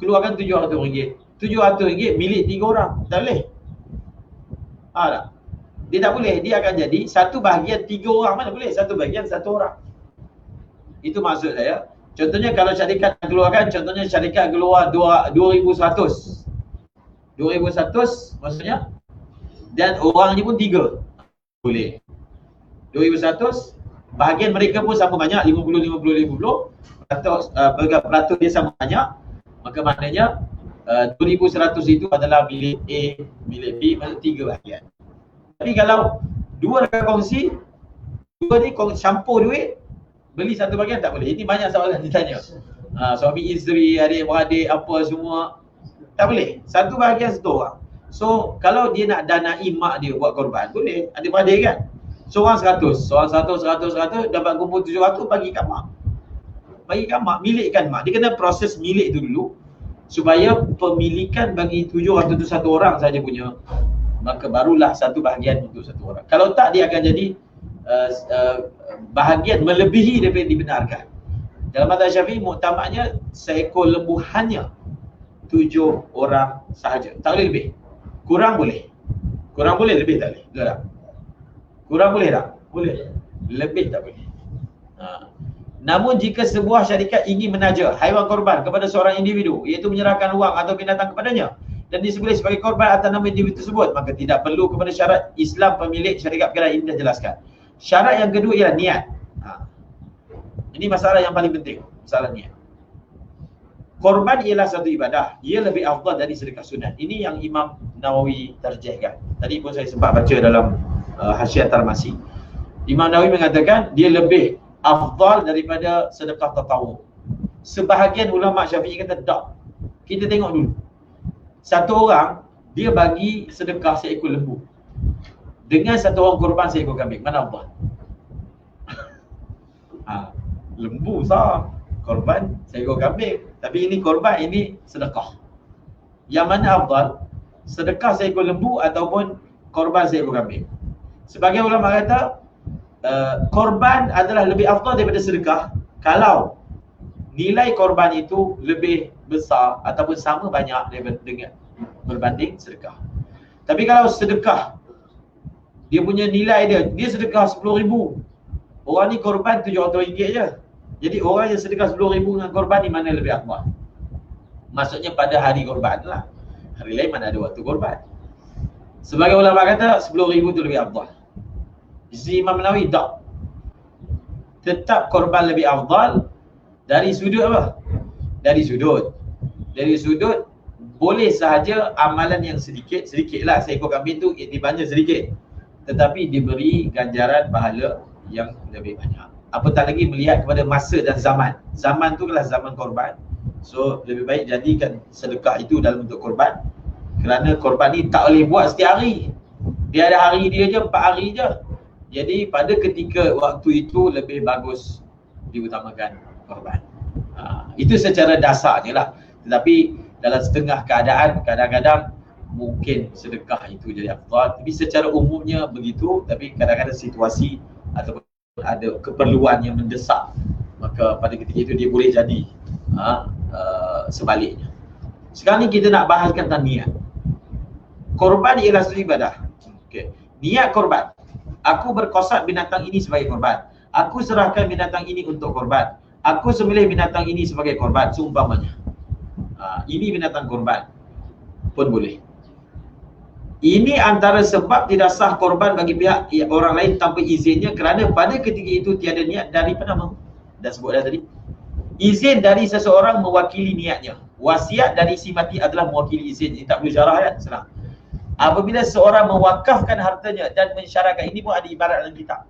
keluarkan RM700. RM700 milik 3 orang. Tak boleh. Tak? Dia tak boleh. Dia akan jadi satu bahagian 3 orang, mana boleh? Satu bahagian 1 orang. Itu maksud saya. Contohnya kalau syarikat keluarkan, contohnya syarikat keluar 2,100. 2,100 maksudnya, dan orangnya pun 3. Boleh. 2,100, bahagian mereka pun sama banyak, 50, peratus dia sama banyak. Maka maknanya 2,100 itu adalah milik A, milik B, maksud 3 bahagian. Tapi kalau dua rakan kongsi, dua ni campur duit, beli satu bahagian tak boleh. Ini banyak soalan ditanya. Suami isteri, adik-beradik, apa semua, tak boleh. Satu bahagian satu orang. So, kalau dia nak danai mak dia buat korban, boleh. Adik-beradik kan? Seorang 100, seorang 100, dapat kumpul 700, bagi kat mak. Bagi kat mak, milikkan mak. Dia kena proses milik tu dulu, supaya pemilikan bagi 700 tu satu orang saja punya. Maka barulah satu bahagian untuk satu orang. Kalau tak, dia akan jadi bahagian melebihi daripada dibenarkan. Dalam mazhab Syafi'i, muktamadnya seekor lembu hanya 7 orang sahaja. Tak boleh lebih. Kurang boleh. Kurang boleh, lebih tak boleh. Betul tak? Kurang boleh tak? Boleh. Lebih tak boleh. Namun jika sebuah syarikat ingin menaja haiwan korban kepada seorang individu, iaitu menyerahkan wang atau binatang kepadanya, dan disembelih sebagai korban atas nama individu tersebut, maka tidak perlu kepada syarat Islam pemilik syarikat perkara ini dah jelaskan. Syarat yang kedua ialah niat. Ini masalah yang paling penting, masalah niat. Korban ialah satu ibadah, ia lebih afdal dari sedekah sunat. Ini yang Imam Nawawi tarjihkan. Tadi pun saya sempat baca dalam Hasyiah Tarmasi. Imam Nawawi mengatakan dia lebih afdal daripada sedekah tatawwu. Sebahagian ulama Syafi'i kata tak. Kita tengok dulu. Satu orang dia bagi sedekah seekor lembu, dengan satu orang korban seekor kambing, mana afdal? Lembu sah, korban seekor kambing. Tapi ini korban, ini sedekah. Yang mana afdal? Sedekah seekor lembu ataupun korban seekor kambing? Sebagian ulama kata korban adalah lebih afdal daripada sedekah kalau nilai korban itu lebih besar ataupun sama banyak dengan berbanding sedekah. Tapi kalau sedekah, dia punya nilai dia sedekah 10,000, orang ni korban RM700 je. Jadi orang yang sedekah 10,000 dengan korban ni mana lebih afdal? Maksudnya pada hari korban lah. Hari lain mana ada waktu korban. Sebagai ulama kata 10,000 tu lebih afdal. Di sisi Imam Nawawi tak. Tetap korban lebih afdal dari sudut apa? Dari sudut boleh sahaja amalan yang sedikitlah seekor kambing tu dibanyak sedikit, tetapi diberi ganjaran pahala yang lebih banyak. Apatah lagi melihat kepada masa dan zaman. Zaman tu adalah zaman korban. So lebih baik jadikan sedekah itu dalam bentuk korban. Kerana korban ni tak boleh buat setiap hari. Dia ada hari dia je, 4 hari je. Jadi pada ketika waktu itu lebih bagus diutamakan korban. Itu secara dasarnya lah. Tetapi dalam setengah keadaan, kadang-kadang mungkin sedekah itu jadi afdal. Tapi secara umumnya begitu. Tapi kadang-kadang situasi ataupun ada keperluan yang mendesak, maka pada ketika itu dia boleh jadi sebaliknya. Sekarang ni kita nak bahaskan tentang niat. Korban ialah satu ibadah. Okay. Niat korban. Aku berkosat binatang ini sebagai korban. Aku serahkan binatang ini untuk korban. Aku sembelih binatang ini sebagai korban, seumpamanya. Ini binatang korban pun boleh. Ini antara sebab tidak sah korban bagi pihak orang lain tanpa izinnya, kerana pada ketika itu tiada niat dari penama. Dah sebut dah tadi. Izin dari seseorang mewakili niatnya. Wasiat dari si mati adalah mewakili izin. Ini tak perlu syarah kan? Senang. Apabila seorang mewakafkan hartanya dan mensyaratkan, ini pun ada ibarat dalam kitab.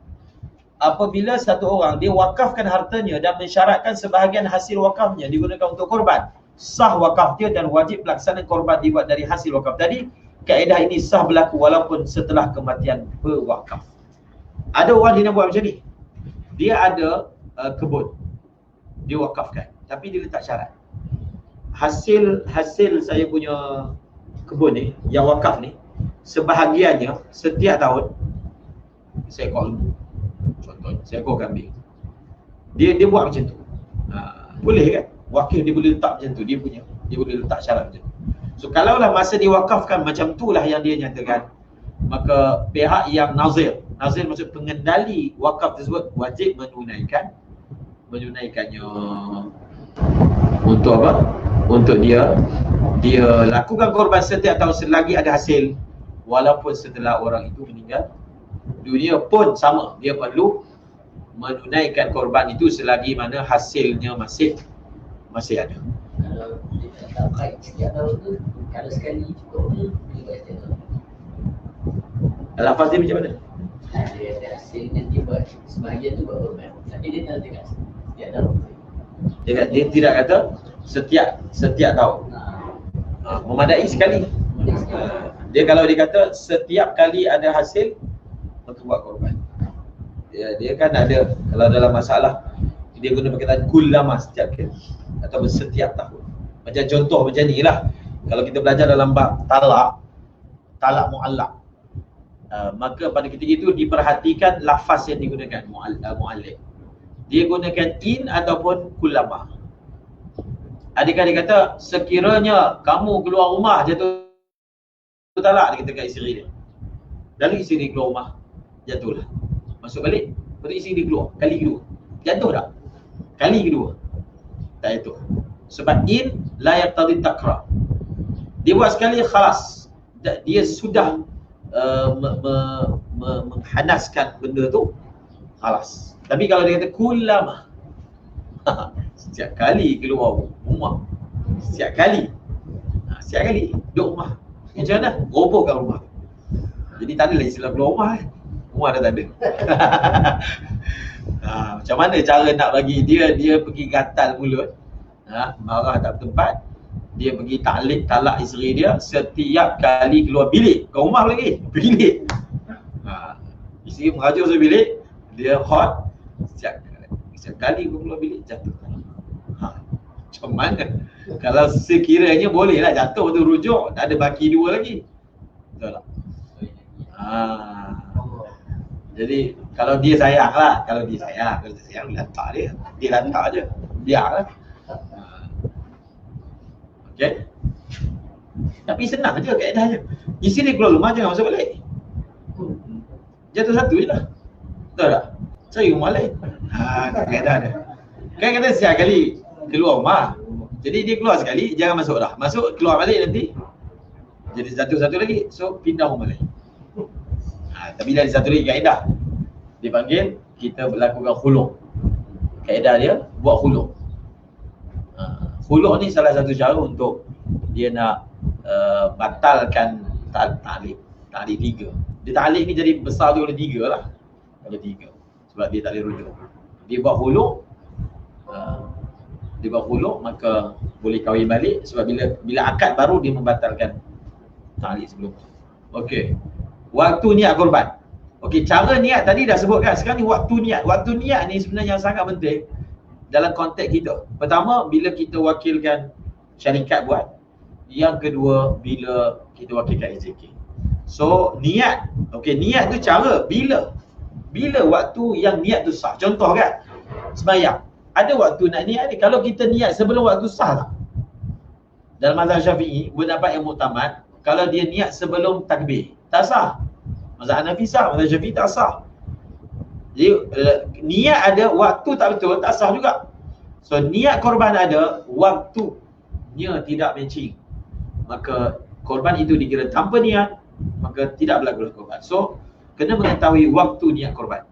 Apabila satu orang dia wakafkan hartanya dan mensyaratkan sebahagian hasil wakafnya digunakan untuk korban, sah wakaf dia dan wajib pelaksanaan korban dibuat dari hasil wakaf tadi. Kaedah ini sah berlaku walaupun setelah kematian pewakaf. Ada orang dia nak buat macam ni. Dia ada kebun, dia wakafkan, tapi dia letak syarat. Hasil saya punya kebun ni, yang wakaf ni, sebahagiannya setiap tahun seekor lembu, contohnya seekor kambing. Dia buat macam tu. Boleh kan? Wakil dia boleh letak macam tu, dia boleh letak syarat macam tu. So kalaulah masa diwakafkan macam itulah yang dia nyatakan, maka pihak yang nazir maksud pengendali wakaf tersebut wajib menunaikan menunaikannya. Untuk apa? Untuk dia lakukan korban setiap tahun selagi ada hasil, walaupun setelah orang itu meninggal dunia pun sama, dia perlu menunaikan korban itu selagi mana hasilnya masih ada. Kalau dia tak baik setiap tahun tu, kalau sekali cukup ni, dia buat setiap tahun. Lafaz dia macam mana? Dia ada hasil nanti buat sebahagian tu buat korban. Tapi dia tak dekat setiap tahun. Dia tidak kata setiap tahun. Memadai sekali. Dia kalau dia kata setiap kali ada hasil, maka buat korban. Dia kan ada, kalau dalam masalah dia guna perkataan kullama, setiap kali ataupun setiap tahun. Macam contoh macam ni lah, kalau kita belajar dalam bab talak mu'allaq, maka pada ketika itu diperhatikan lafaz yang digunakan mu'allaq. Dia gunakan in ataupun kullama. Adik dia kata sekiranya kamu keluar rumah jatuh talak, dia kata kat isteri dia. Lalu isteri keluar rumah, jatuhlah. Masuk balik, lepas tu isteri dia keluar kali kedua. Jatuh tak? Kali kedua. Tak jatuh. Sebab in la yaqtadi takrar. Dia buat sekali khalas. Dia sudah menghanaskan benda tu, khalas. Tapi kalau dia kata kullama, setiap kali keluar rumah, setiap kali duduk rumah, macam mana? Robohkan rumah. Jadi tak adalah istilah keluar rumah kan? Rumah dah tak ada. Macam mana cara nak bagi dia pergi gatal mulut, marah tak bertempat, dia pergi talak isteri dia setiap kali keluar bilik. Kau rumah lagi? Bilik. Isteri merajuk ke bilik, dia hot, setiap kali kau keluar bilik jatuh. Macam mana? Kalau sekiranya boleh lah jatuh tu rujuk, tak ada baki dua lagi. Betul tak? Jadi kalau dia sayang lah, kalau dia sayang lantak dia lantak je, biarlah. Okey. Tapi senang je kaedahnya. Isteri keluar rumah jangan masuk balik. Jatuh satu je lah. Betul tak? Cari rumah lain. Kaedah dia. Kan kata setiap kali keluar rumah, jadi dia keluar sekali, jangan masuk dah. Masuk, keluar balik nanti jadi satu lagi, so pindah rumah lain. Tapi dari satu lagi kaedah, dipanggil kita melakukan khulu'. Kaedah dia buat khulu'. Khulu' ni salah satu cara untuk dia nak batalkan ta'liq tiga. Dia ta'liq ni jadi besar tu oleh tiga lah. Oleh tiga. Sebab dia tak boleh rujuk. Dia buat khulu', maka boleh kahwin balik. Sebab bila akad baru dia membatalkan ta'liq sebelum. Okey. Waktu niat korban. Okey, cara niat tadi dah sebutkan. Sekarang ni waktu niat. Waktu niat ni sebenarnya yang sangat penting dalam konteks kita. Pertama, bila kita wakilkan syarikat buat. Yang kedua, bila kita wakilkan AJK. So, niat. Okey, niat tu cara. Bila waktu yang niat tu sah. Contoh kan, sembahyang. Ada waktu nak niat ni. Kalau kita niat sebelum waktu sah tak? Dalam mazhab Syafi'i, pendapat yang muktamad, kalau dia niat sebelum takbir, tak sah. Mazhab Hanafi sah, mazhab Syafi'i tak sah. Jadi niat ada, waktu tak betul, tak sah juga. So niat korban ada, waktunya tidak matching, maka korban itu dikira tanpa niat, maka tidak berlaku korban. So kena mengetahui waktu niat korban.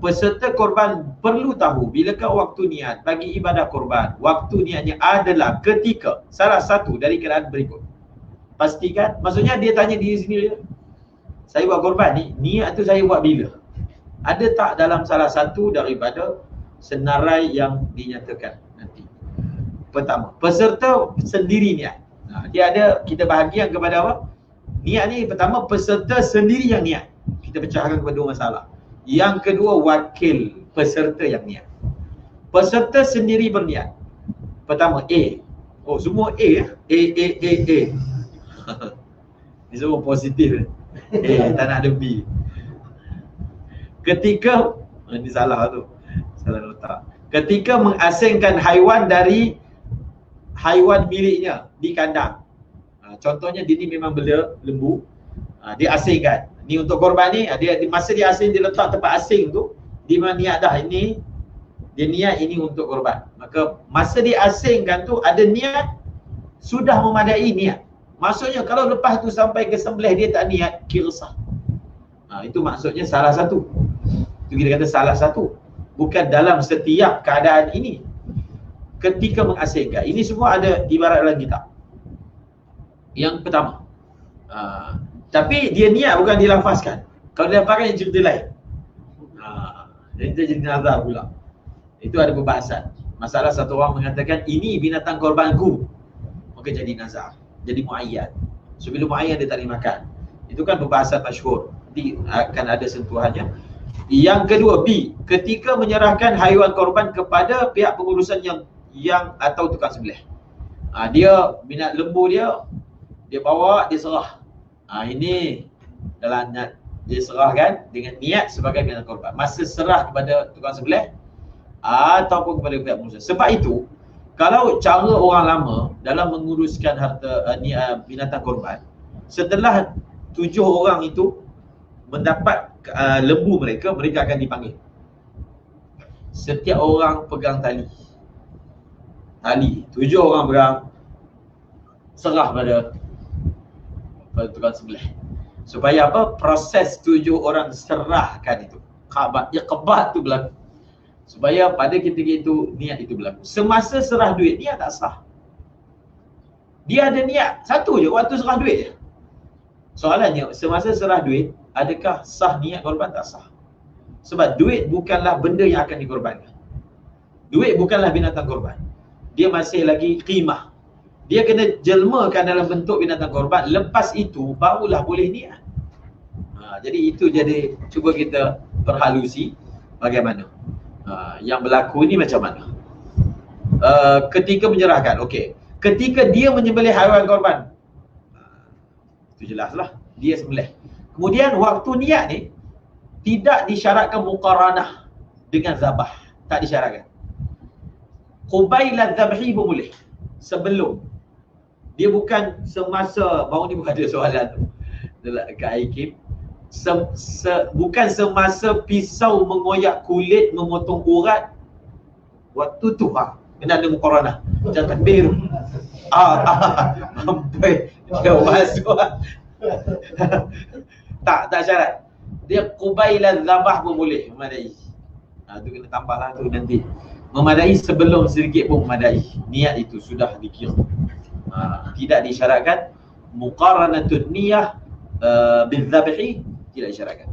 Peserta korban perlu tahu bilakah waktu niat bagi ibadah korban. Waktu niatnya adalah ketika salah satu dari keadaan berikut. Pastikan, maksudnya dia tanya diri sendiri, saya buat korban ni, niat tu saya buat bila? Ada tak dalam salah satu daripada senarai yang dinyatakan nanti? Pertama, peserta sendiri niat. Dia ada, kita bahagian kepada apa? Niat ni pertama peserta sendiri yang niat. Kita pecahkan kepada dua masalah. Yang kedua, wakil peserta yang niat. Peserta sendiri berniat. Pertama, A. Oh, semua A ya? A. Ini semua positif. Tak nak ada B. Ketika, ini salah tu, salah letak. Ketika mengasingkan haiwan dari haiwan miliknya di kandang. Contohnya dia ni memang bela lembu, dia asingkan. Ni untuk korban ni, masa dia asing, dia letak tempat asing tu, dia memang niat dah ini Dia niat ini untuk korban. Maka masa diasingkan tu ada niat, sudah memadai niat. Maksudnya kalau lepas tu sampai ke sembelih dia tak niat, kira sah. Itu maksudnya salah satu. Itu kita kata salah satu. Bukan dalam setiap keadaan ini. Ketika mengasingkan. Ini semua ada ibarat dalam kitab. Yang pertama. Tapi dia niat bukan dilafazkan. Kalau dilafazkan yang cerita lain. Jadi kita jadi nazar pula. Itu ada perbahasan. Masalah satu orang mengatakan ini binatang korbanku, maka jadi nazar, jadi muayyan. Sebelum muayyan dia tak boleh makan. Itu kan perbahasan masyhur. Nanti akan ada sentuhannya. Yang kedua, B, ketika menyerahkan haiwan korban kepada pihak pengurusan yang atau tukang sembelih. Dia binat lembu dia bawa, dia serah. Ini dalam dia serahkan dengan niat sebagai binatang korban. Masa serah kepada tukang sembelih ataupun kepada pihak pengurusan. Sebab itu, kalau cara orang lama dalam menguruskan harta binatang korban, setelah 7 orang itu mendapat lembu mereka akan dipanggil. Setiap orang pegang tali. 7 orang pegang, serah pada tukang sembelih. Supaya apa? Proses 7 orang serahkan itu, iqbat tu berlaku. Supaya pada ketika itu niat itu berlaku. Semasa serah duit, niat tak sah. Dia ada niat satu je waktu serah duit je. Soalannya, semasa serah duit, adakah sah niat korban? Tak sah. Sebab duit bukanlah benda yang akan dikorbankan. Duit bukanlah binatang korban. Dia masih lagi qimah. Dia kena jelmakan dalam bentuk binatang korban. Lepas itu barulah boleh niat. Jadi itu jadi cuba kita perhalusi bagaimana. Yang berlaku ni macam mana. Ketika menyerahkan, okey. Ketika dia menyembelih haiwan korban, itu jelaslah dia sembelih. Kemudian waktu niat ni tidak disyaratkan muqaranah dengan zabah, tak disyaratkan. Qubaila dzabhi boleh. Sebelum. Dia bukan semasa, baru ni bukan ada soalan tu Kak Aikim. Bukan semasa pisau mengoyak kulit, memotong urat, waktu tu kena ada muqaranah. Macam takbir. Sampai dia masuk. Tak syarat. Dia qubaila dzabah pun boleh memadai. Tu kena tambahlah tu nanti. Memadai sebelum sedikit pun memadai. Niat itu sudah dikira. Tidak disyaratkan muqaranatun niyah bidzabhi, tidak disyaratkan.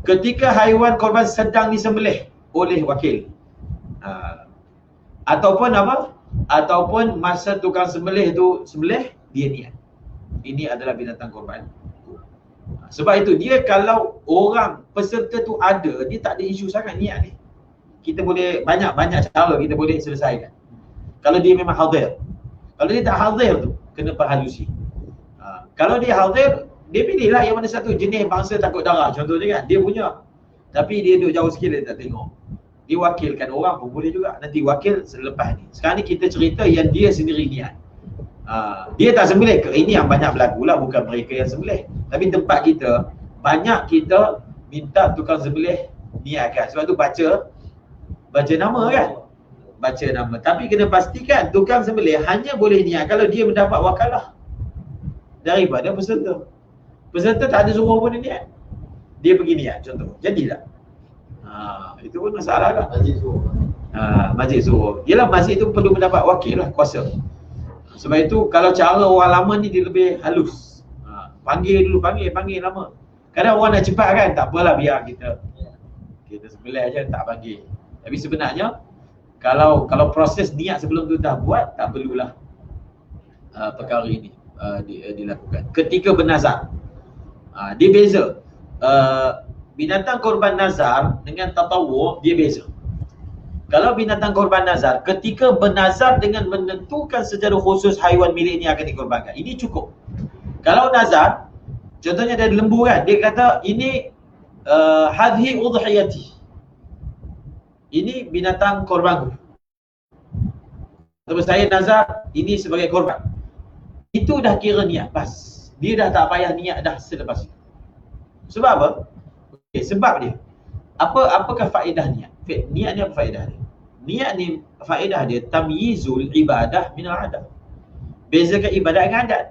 Ketika haiwan korban sedang disembelih oleh wakil, ataupun apa? Ataupun masa tukang sembelih tu sembelih, dia niat. Ini adalah binatang korban. Sebab itu dia kalau orang peserta tu ada, dia tak ada isu sangat niat ni. Kita boleh banyak cara kita boleh selesaikan. Kalau dia memang hadir. Kalau dia tak hadir tu, kena perhalusi. Kalau dia hadir, dia pilihlah yang mana satu jenis bangsa takut darah contohnya kan. Dia punya. Tapi dia duduk jauh sikit, dia tak tengok. Dia wakilkan orang pun boleh juga. Nanti wakil selepas ni. Sekarang ni kita cerita yang dia sendiri niat. Dia tak sembelih. Ini yang banyak berlaku lah, bukan mereka yang sembelih. Tapi tempat kita, banyak kita minta tukang sembelih niatkan. Sebab tu baca nama kan. Baca nama. Tapi kena pastikan tukang sembelih hanya boleh niat kalau dia mendapat wakalah daripada peserta. Peserta tak ada suruh pun dia niat. Dia pergi niat contoh. Jadi tak? Itu pun masalah lah. Majlis suruh. Majlis suruh. Yelah masjid tu perlu mendapat wakil lah, kuasa. Sebab itu kalau cara orang lama ni dia lebih halus. Panggil dulu, panggil lama. Kadang orang nak cepat kan, tak apalah biar kita sembelih aja, tak panggil. Tapi sebenarnya kalau proses niat sebelum tu dah buat, tak perlulah perkara ini dilakukan. Ketika bernazar, dia beza. Binatang korban nazar dengan tatawwu dia beza. Kalau binatang korban nazar, ketika bernazar dengan menentukan secara khusus haiwan milik ini akan dikorbankan, ini cukup. Kalau nazar, contohnya dari lembu kan, dia kata ini hadhi udhiyati, ini binatang korbanku. Terus saya nazar ini sebagai korban. Itu dah kira niat pas. Dia dah tak payah niat dah selepas itu. Sebab apa? Sebab dia. Apakah faedah niat? Niat ni apa faedah dia? Niat ni faedah dia tamyizul ibadah minal adat. Bezakan ibadat dengan adat.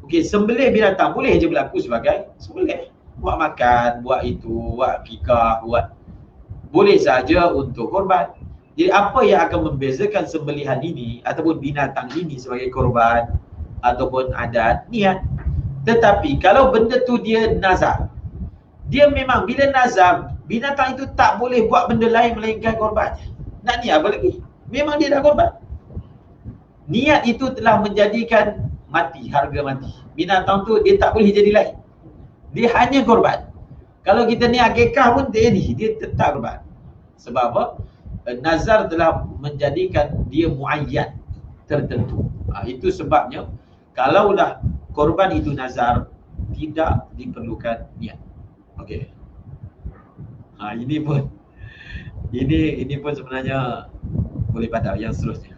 Okey, sembelih binatang boleh je berlaku sebagai sembelih. Buat makan, buat itu, buat akikah, boleh saja untuk korban. Jadi apa yang akan membezakan sembelihan ini ataupun binatang ini sebagai korban ataupun adat? Niat. Tetapi kalau benda tu dia nazar, dia memang bila nazar, binatang itu tak boleh buat benda lain melainkan korban. Nak niat apa lagi? Memang dia dah korban. Niat itu telah menjadikan mati, harga mati. Binatang tu dia tak boleh jadi lain. Dia hanya korban. Kalau kita ni akikah pun dia tetap korban. Sebab apa? Nazar telah menjadikan dia muayyan, tertentu. Itu sebabnya kalaulah korban itu nazar, tidak diperlukan niat. Okey. Ini pun sebenarnya boleh pandang yang seterusnya.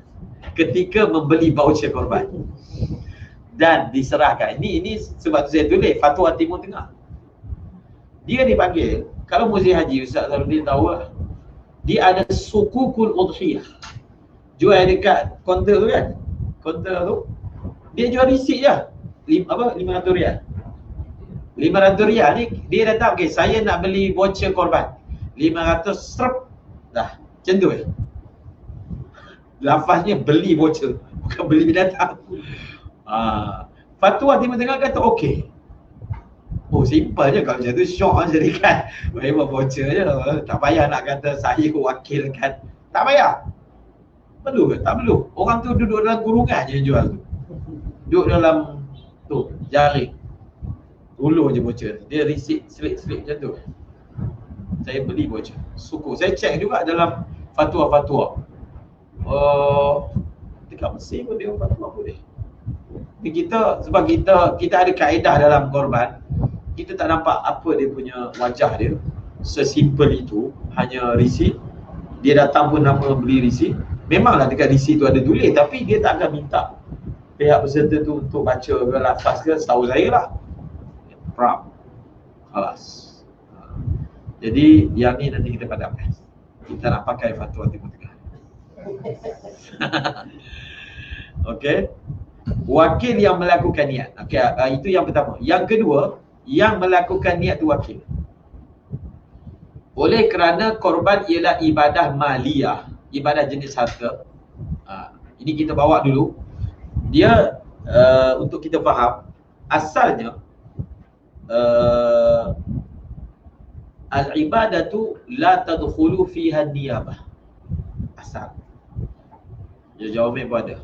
Ketika membeli voucher korban dan diserahkan. Ini sebab tu saya tulis Fatwa Timur Tengah. Dia dipanggil, kalau musim haji Ustaz Sarudin tahu lah, dia ada sukukul udhiyah. Jual dekat kaunter tu kan. Kaunter tu dia jual receipt je. 500 rial. 500 rial ni dia datang, okey saya nak beli voucher korban. 500 strap dah. Macam tu lafaznya beli voucher, bukan beli binatang. Fatwa Timur Tengah kata okey. Oh simple je kalau macam tu, syok je kan. Boleh buat voucher je, tak payah nak kata saya wakilkan. Tak payah. Perlu ke? Tak perlu. Orang tu duduk dalam kurungan je jual tu. Duduk dalam tu, jaring. Ulur je voucher. Dia receipt slip macam tu. Saya beli voucher. Suku. Saya cek juga dalam fatwa-fatwa. Dekat Mesir pun dia fatwa boleh. Kita sebab kita ada kaedah dalam korban, kita tak nampak apa dia punya wajah dia. Sesimpel itu, hanya receipt. Dia datang pun nama beli receipt. Memanglah dekat receipt tu ada tulis, tapi dia tak akan minta pihak peserta tu untuk baca ke lafaz ke, setahu saya lah. Prap. Khalas. Jadi yang ni nanti kita padamkan. Kita nak pakai Fatwa Timur Tengah. Okey. Wakil yang melakukan niat. Okey, itu yang pertama. Yang kedua, yang melakukan niat tu wakil. Oleh kerana korban ialah ibadah maliyah, ibadah jenis harta. Ini kita bawa dulu. Dia untuk kita faham, asalnya al-ibadatu la tadkhulu fiha niyabah. Asal. Jawabannya pun ada.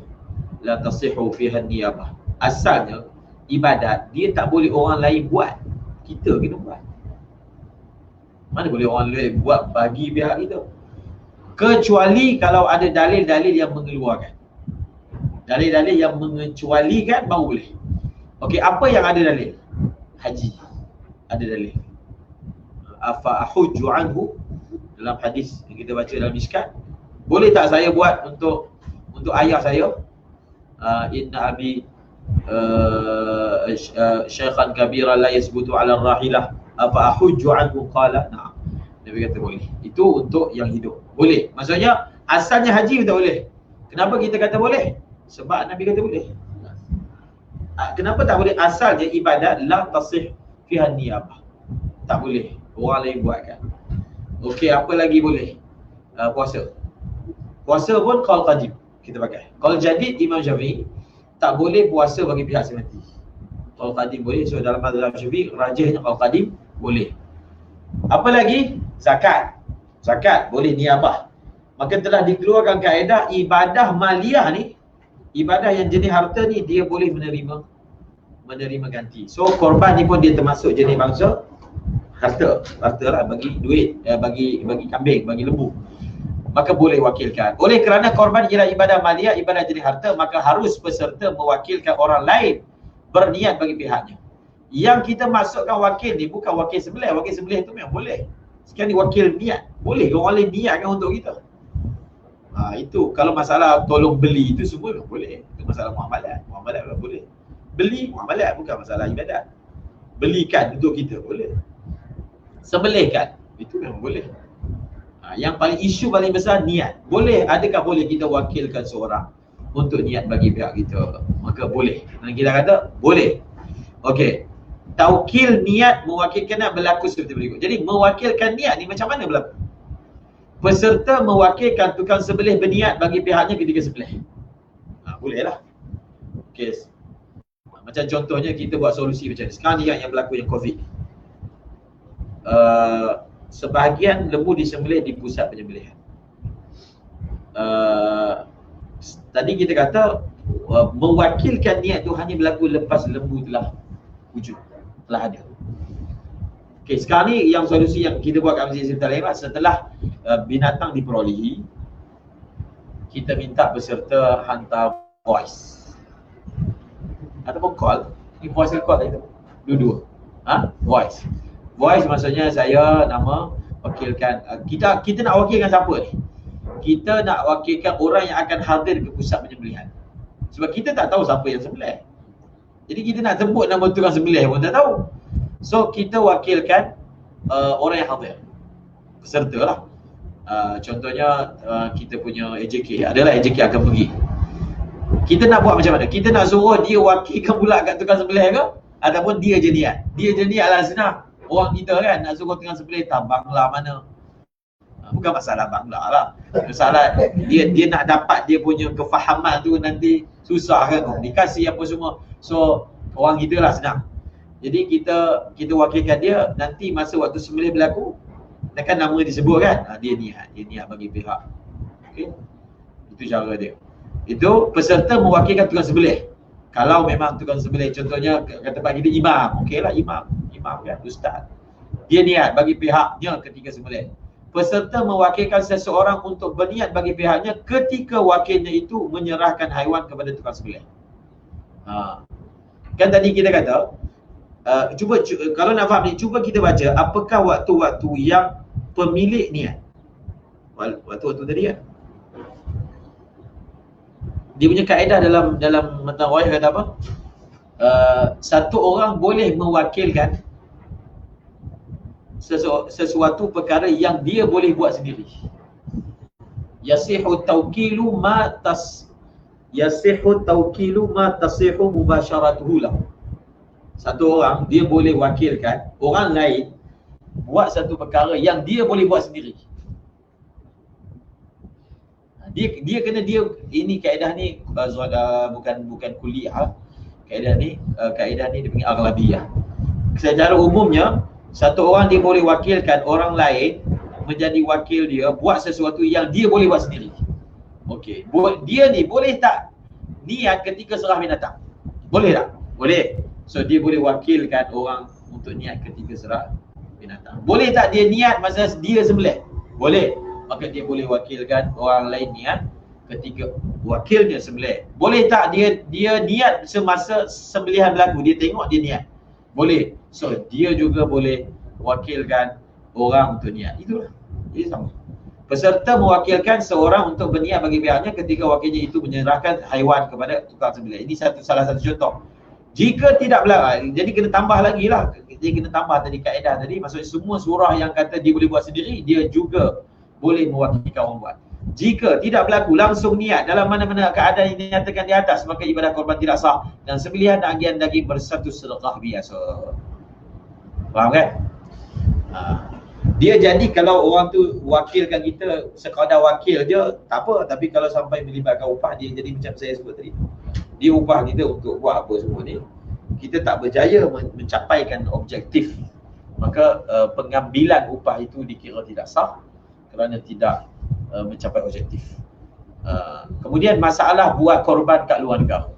La tasihhu fiha niyabah. Asalnya ibadat dia tak boleh orang lain buat. Kita kena buat. Mana boleh orang lain buat bagi pihak kita? Kecuali kalau ada dalil-dalil yang mengeluarkan. Dalil-dalil yang mengecualikan baru boleh. Okey, apa yang ada dalil? Haji. Ada dalil. Afa ahujju anhu, dalam hadis yang kita baca dalam Mishkat. Boleh tak saya buat untuk ayah saya? Inna abi syaikhan kabira la yasbutu ala rahilah afa ahujju anhu qala na'am. Nabi kata boleh. Itu untuk yang hidup. Boleh. Maksudnya asalnya haji tak boleh. Kenapa kita kata boleh? Sebab Nabi kata boleh. Kenapa tak boleh? Asalnya ibadat la tasih fiha niyabah. Tak boleh. Orang lain buatkan. Okey, apa lagi boleh? Puasa. Puasa pun qaul qadim kita pakai. Qaul jadid Imam Syafi'i tak boleh puasa bagi pihak semati. Qaul qadim boleh. So dalam mazhab Syafi'i rajihnya qaul qadim boleh. Apa lagi? Zakat. Zakat boleh niyabah. Maka telah dikeluarkan kaedah ibadah maliyah ni, ibadah yang jenis harta ni dia boleh menerima ganti. So korban ni pun dia termasuk jenis bangsa harta lah, bagi duit, bagi kambing, bagi lembu. Maka boleh wakilkan. Oleh kerana korban ialah ibadah maliyah, ibadah jenis harta, maka harus peserta mewakilkan orang lain berniat bagi pihaknya. Yang kita masukkan wakil ni bukan wakil sembelih. Wakil sembelih tu memang boleh. Sekarang ni wakil niat. Boleh ke orang lain niatkan untuk kita? Itu kalau masalah tolong beli itu semua memang boleh. Itu masalah muamalat. Muamalat memang boleh. Beli muamalat bukan masalah ibadat. Belikan untuk kita boleh. Sembelihkan itu memang boleh. Yang paling isu paling besar niat. Adakah boleh kita wakilkan seorang untuk niat bagi pihak kita? Maka boleh. Dan kita kata boleh. Okey. Taukil niat mewakilkan niat berlaku seperti berikut. Jadi mewakilkan niat ni macam mana berlaku? Peserta mewakilkan tukang sembelih berniat bagi pihaknya ketika sembelih. Boleh lah. Okey. Macam contohnya kita buat solusi macam ni. Sekarang ni yang berlaku yang COVID. Sebahagian lembu disembelih di pusat penyembelihan. Tadi kita kata mewakilkan niat tu hanya berlaku lepas lembu telah wujud, telah ada. Okey, sekarang ni yang solusi yang kita buat kat Masjid Siti Talairat, setelah binatang diperolehi, kita minta peserta hantar voice ataupun call. Ni voice ke call itu? Dua-dua. Voice. Voice maksudnya saya nama wakilkan, kita nak wakilkan siapa ni? Kita nak wakilkan orang yang akan hadir ke pusat penyembelihan. Sebab kita tak tahu siapa yang sembelih. Jadi kita nak sebut nama tukang sembelih pun tak tahu. So kita wakilkan orang yang hadir, peserta lah. Contohnya kita punya AJK, adalah AJK akan pergi. Kita nak buat macam mana? Kita nak suruh dia wakilkan pula kat tukang sembelih ke? Ataupun dia je niat? Dia je niat lah senang. Orang kita kan nak suruh tukang sembelih tak bangla mana. Bukan masalah bangla lah. Masalah dia nak dapat dia punya kefahaman tu nanti susah kan, komunikasi apa semua. So orang kita lah senang. Jadi kita wakilkan dia, nanti masa waktu sembelih berlaku kan nama disebut kan, dia niat bagi pihak. Okey. Itu cara dia. Itu peserta mewakilkan tukang sembelih. Kalau memang tukang sembelih contohnya kata pagi dia imam, okeylah imam kan, ustaz. Dia niat bagi pihaknya ketika sembelih. Peserta mewakilkan seseorang untuk berniat bagi pihaknya ketika wakilnya itu menyerahkan haiwan kepada tukang sembelih. Kan tadi kita kata, cuba kalau nak faham ni, cuba kita baca apakah waktu-waktu yang pemilik niat. Waktu-waktu tadi kan. Dia punya kaedah dalam matan riwayat kata apa? Satu orang boleh mewakilkan sesuatu perkara yang dia boleh buat sendiri. Yasihu tawkilu ma tasihu mubasharatuhu lahu. Satu orang dia boleh wakilkan orang lain buat satu perkara yang dia boleh buat sendiri. Dia kena ini kaedah ni bukan kuliah. Kaedah ni dipanggil aghlabiyah. Secara umumnya satu orang dia boleh wakilkan orang lain menjadi wakil dia buat sesuatu yang dia boleh buat sendiri. Okey, dia ni boleh tak niat ketika serah binatang? Boleh tak? Boleh. So dia boleh wakilkan orang untuk niat ketika serah binatang. Boleh tak dia niat masa dia sembelih? Boleh. Maka dia boleh wakilkan orang lain niat ketika wakilnya sembelih. Boleh tak dia niat semasa sembelihan berlaku, dia tengok dia niat? Boleh. So dia juga boleh wakilkan orang untuk niat. Itulah. Ini sama. Peserta mewakilkan seorang untuk berniat bagi pihaknya ketika wakilnya itu menyerahkan haiwan kepada tukang sembelih. Ini salah satu contoh. Jika tidak berlaku, jadi kena tambah lagi lah. Jadi kena tambah tadi kaedah tadi. Maksudnya semua surah yang kata dia boleh buat sendiri, dia juga boleh mewakilkan orang buat. Jika tidak berlaku langsung niat dalam mana-mana keadaan yang dinyatakan di atas, maka ibadah korban tidak sah dan sembelihan dan agian daging bersatu sedekah biasa. Faham kan? Dia jadi kalau orang tu wakilkan kita sekadar wakil je tak apa, tapi kalau sampai melibatkan upah, dia jadi macam saya sebut tadi. Dia upah kita untuk buat apa semua ni, kita tak berjaya mencapaikan objektif, maka pengambilan upah itu dikira tidak sah kerana tidak mencapai objektif. Kemudian masalah buat korban kat luar negara.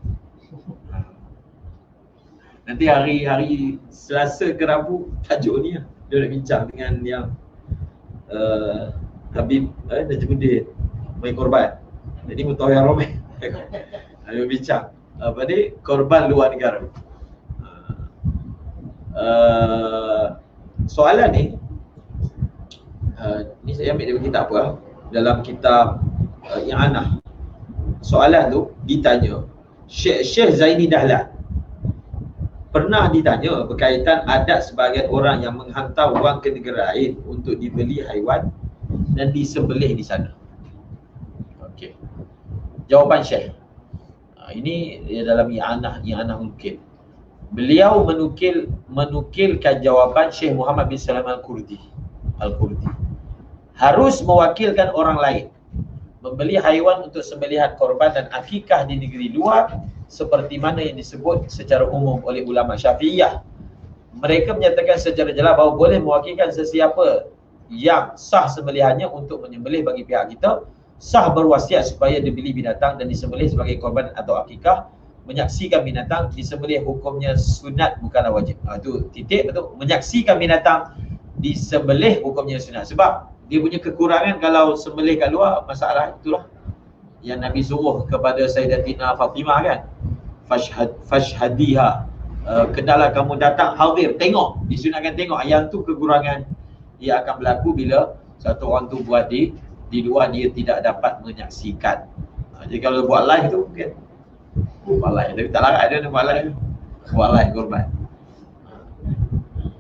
Nanti hari Selasa ke Rabu tajuk ni dia nak bincang dengan yang Habib Najmuddin main korban. Jadi Mutahhir Romeh dia bincang apa ni, korban luar negara. Soalan ni ni saya ambil dari kitab apa? Dalam kitab I'anah. Soalan tu ditanya Syekh Zaini Dahlan pernah ditanya berkaitan adat sebahagian orang yang menghantar wang ke negara lain untuk dibeli haiwan dan disembelih di sana. Okey. Jawapan Syekh. Ini dalam i'anah menukil. Beliau menukilkan jawapan Syekh Muhammad bin Salam Al-Qurdi. Harus mewakilkan orang lain membeli haiwan untuk sembelihan korban dan akikah di negeri luar seperti mana yang disebut secara umum oleh ulama Syafi'iyah. Mereka menyatakan secara jelas bahawa boleh mewakilkan sesiapa yang sah sembelihannya untuk menyembelih bagi pihak kita, sah berwasiat supaya dibeli binatang dan disembelih sebagai korban atau akikah. Menyaksikan binatang disembelih hukumnya sunat bukanlah wajib. Itu titik betul. Menyaksikan binatang disembelih hukumnya sunat. Sebab dia punya kekurangan kalau sembelih kat luar, masalah itulah yang Nabi suruh kepada Sayyidatina Fatimah kan. Fashhadiha. Kenalah kamu datang hadir, tengok, disunatkan tengok. Yang tu kekurangan dia akan berlaku bila satu orang tu buat di luar, dia tidak dapat menyaksikan. Jadi kalau buat live tu mungkin buat live, tapi tak larat dia buat live korban.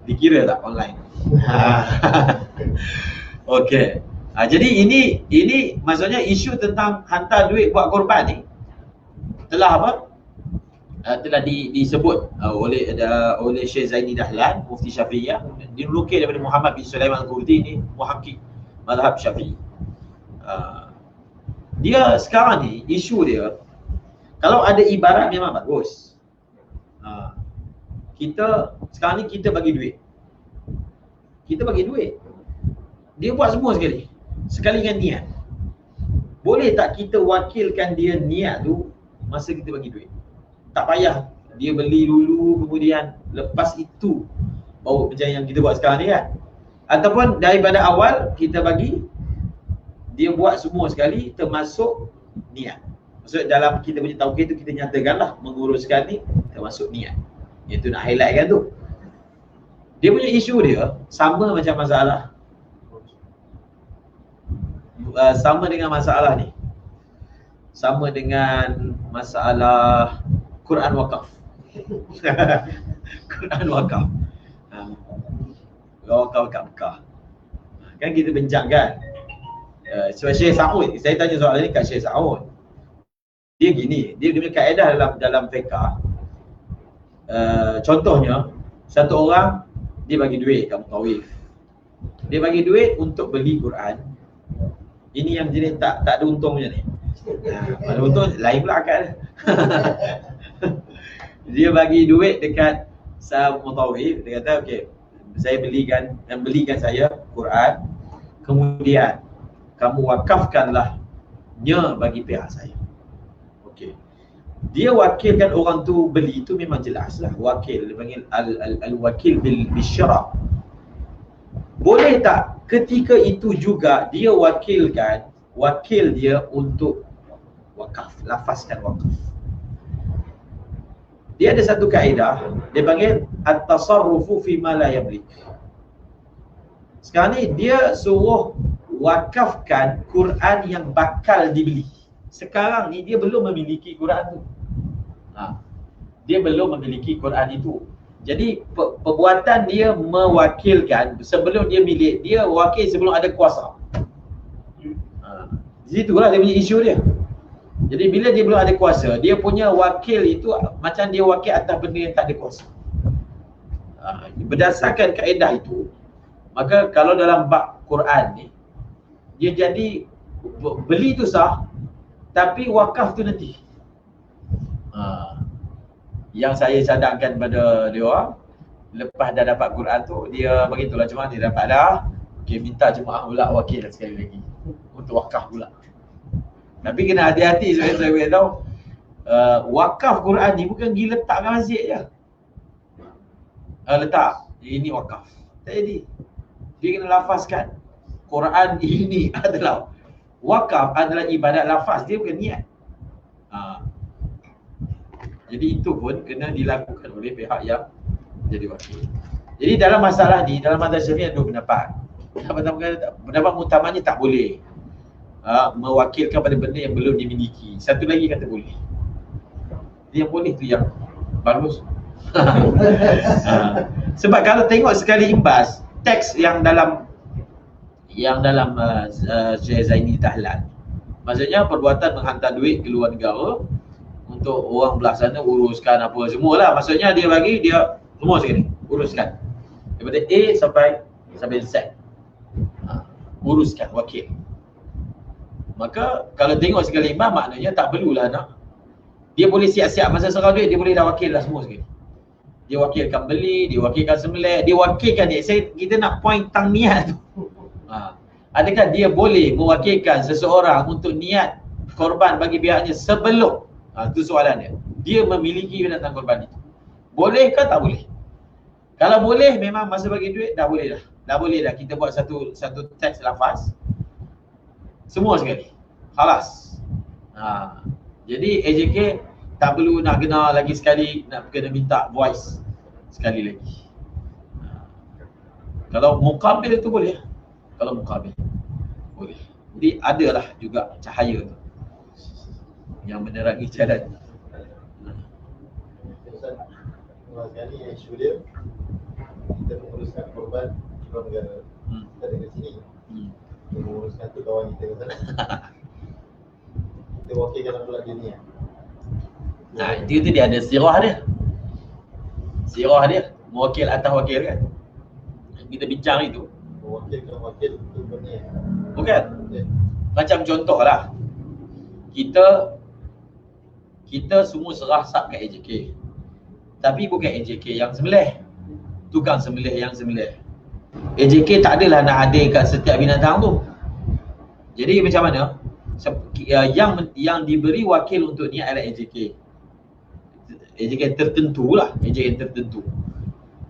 Dikira tak online? Okey. Jadi ini maksudnya isu tentang hantar duit buat korban ni telah apa? Telah disebut oleh Syekh Zaini Dahlan, Mufti Syafi'iyah, dinukil daripada Muhammad bin Sulaiman Al-Qurdi ni, muhakkik mazhab Syafi'i. Dia sekarang ni isu dia kalau ada ibarat memang bagus. Sekarang ni kita bagi duit. Dia buat semua sekali dengan niat. Boleh tak kita wakilkan dia niat tu masa kita bagi duit? Tak payah dia beli dulu kemudian lepas itu baru macam yang kita buat sekarang ni kan. Ataupun daripada awal kita bagi, dia buat semua sekali termasuk niat. Maksud dalam kita punya tauhid tu kita nyatakanlah menguruskan ni termasuk niat. Itu nak highlight kan tu. Dia punya isu dia sama macam masalah dengan masalah Quran wakaf. Quran wakaf. Wakaf kat Mekah. Kan kita bincang kan. Syekh Sa'ud, saya tanya soalan ni kat Syekh Sa'ud. Dia gini, dia punya kaedah dalam fiqh. Contohnya, satu orang dia bagi duit kat mutawif. Dia bagi duit untuk beli Quran. Ini yang jenis tak ada untungnya ni. Ada untung lain pula akal. Dia bagi duit dekat mutawif, dia kata okey, saya belikan saya Quran, kemudian kamu wakafkanlah nya bagi pihak saya. Okey. Dia wakilkan orang tu beli tu memang jelaslah wakil, dia panggil al-wakil bil syara'. Boleh tak ketika itu juga dia wakil dia untuk wakaf, lafazkan wakaf. Dia ada satu kaedah, dia panggil at-tasarrufu fi ma la yamlik. Sekarang ni dia suruh wakafkan Quran yang bakal dibeli. Sekarang ni dia belum memiliki Quran tu. Dia belum memiliki Quran itu. Jadi perbuatan dia mewakilkan sebelum dia milik, dia wakil sebelum ada kuasa. Di situlah dia punya isu dia. Jadi bila dia belum ada kuasa, dia punya wakil itu macam dia wakil atas benda yang tak ada kuasa. Berdasarkan kaedah itu, maka kalau dalam bab Quran ni, dia jadi beli tu sah, tapi wakaf tu nanti. Yang saya cadangkan pada dia orang, lepas dah dapat Quran tu, dia begitulah cuma dia dapat dah. Okay, minta jemaah pula wakil sekali lagi untuk wakaf pula. Tapi kena hati-hati saya beritahu, wakaf Quran ni bukan pergi letak kat masjid je. Letak, ini wakaf. Tak jadi. Dia kena lafazkan. Quran ini adalah wakaf, adalah ibadat lafaz, dia bukan niat. Jadi itu pun kena dilakukan oleh pihak yang jadi wakil. Jadi dalam masalah ni, dalam mazhab Syafi'i ada dua pendapat. Pendapat utamanya tak boleh mewakilkan pada benda yang belum dimiliki. Satu lagi kata boleh. Dia boleh tu yang bagus. Sebab kalau tengok sekali imbas, teks yang dalam yang dalam Syekh Zaini Tahlan. Maksudnya perbuatan menghantar duit ke luar negara untuk orang belah sana uruskan apa semualah. Maksudnya dia bagi, dia semua sekali uruskan. Daripada A sampai Z. Uruskan wakil. Maka kalau tengok sekali imam, maknanya tak perlulah nak. Dia boleh siap-siap masa serah duit, dia boleh dah wakil dah semua sekali. Dia wakilkan beli, dia wakilkan sembelih, dia wakilkan dia. Kita nak point tang niat tu. Adakah dia boleh mewakilkan seseorang untuk niat korban bagi pihaknya sebelum? Itu soalannya. Dia memiliki binatang korban itu. Boleh ke tak boleh? Kalau boleh, memang masa bagi duit dah boleh dah. Dah boleh dah kita buat satu teks lafaz. Semua sekali. Khalas. Jadi AJK tak perlu nak kena lagi sekali, nak kena minta voice sekali lagi. Kalau mukabil itu boleh. Kalau mukabil boleh. Jadi adalah juga cahaya tu yang menerangi jalan. Sekali isu dia, kita menguruskan korban di luar negara. Kita ada kat sini. Kita menguruskan tu kawan kita kat sana. Kita wakilkan pula dia ni. Itu dia ada sirah dia. Sirah dia, mewakil atas wakil kan. Kita bincang itu. Mewakilkan wakil tu benar. Bukan? Macam contohlah. Kita semua serah sab kat AJK. Tapi bukan AJK yang sembelih. Tukang sembelih yang sembelih. AJK tak adalah nak ada kat setiap binatang tu. Jadi macam mana? Yang diberi wakil untuk ni adalah AJK. AJK tertentu lah. AJK tertentu.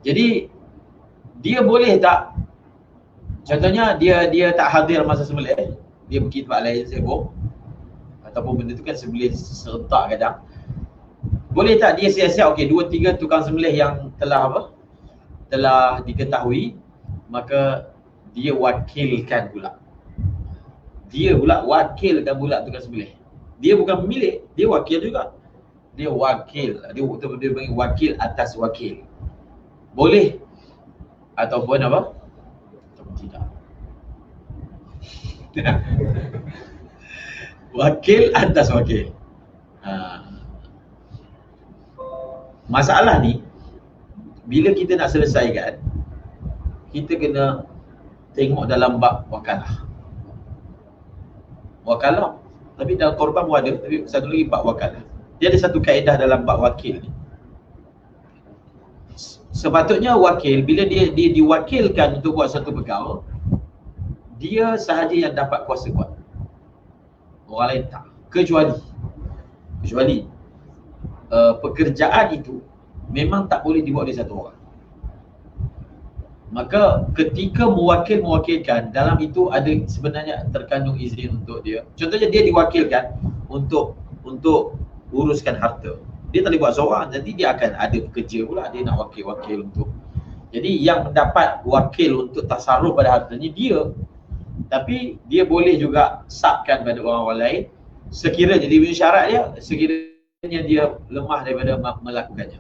Jadi dia boleh tak, contohnya dia tak hadir masa sembelih, dia pergi tempat lain sibuk, ataupun benda tu kan sembelih serentak kadang. Boleh tak dia siap-siap, okey 2-3 tukang sembelih yang telah diketahui, maka dia wakilkan pula. Dia pula wakilkan pula tukang sembelih. Dia bukan pemilik, dia wakil juga. Dia wakil, dia panggil wakil atas wakil. Boleh ataupun apa? Ataupun tidak. Wakil atas wakil. Masalah ni, bila kita nak selesaikan, kita kena tengok dalam bab wakalah. Wakalah, tapi dalam korban pun ada, tapi satu lagi bab wakalah. Dia ada satu kaedah dalam bab wakil ni. Sepatutnya wakil, bila dia diwakilkan untuk buat satu perkara, dia sahaja yang dapat kuasa kuat. Orang lain tak. Kecuali pekerjaan itu memang tak boleh dibuat oleh satu orang. Maka ketika mewakilkan, dalam itu ada sebenarnya terkandung izin untuk dia. Contohnya dia diwakilkan untuk uruskan harta. Dia tak boleh buat seorang, nanti dia akan ada pekerja pula, dia nak wakil untuk. Jadi yang mendapat wakil untuk tasarruf pada hartanya dia. Tapi dia boleh juga sabkan pada orang lain sekiranya dia punya syarat dia, sekiranya dia lemah daripada melakukannya.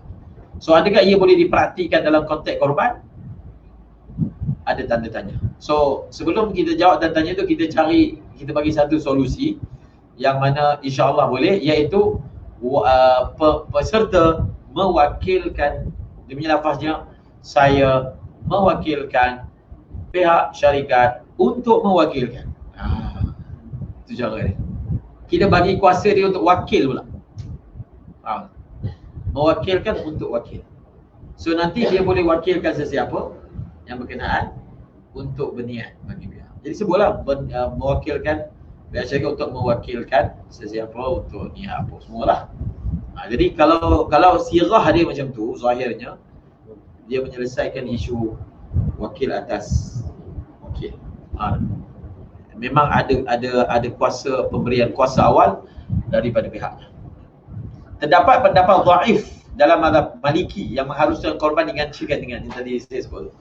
So adakah ia boleh diperhatikan dalam konteks korban? Ada tanda tanya. So sebelum kita jawab tanda tanya tu, kita bagi satu solusi yang mana insya-Allah boleh, iaitu peserta mewakilkan, dia punya lafaznya, saya mewakilkan pihak syarikat untuk mewakilkan. Itu cara dia. Kita bagi kuasa dia untuk wakil pula. Mewakilkan untuk wakil. So nanti dia boleh wakilkan sesiapa yang berkenaan untuk berniat bagi pihak. Jadi sebutlah mewakilkan pihak syarikat untuk mewakilkan sesiapa untuk niat apa semualah. Jadi kalau sirah dia macam tu, zahirnya dia menyelesaikan isu wakil atas wakil. Memang ada kuasa, pemberian kuasa awal daripada pihaknya. Terdapat pendapat dhaif dalam mazhab Maliki yang mengharuskan korban digantikan dengan yang tadi saya sebut,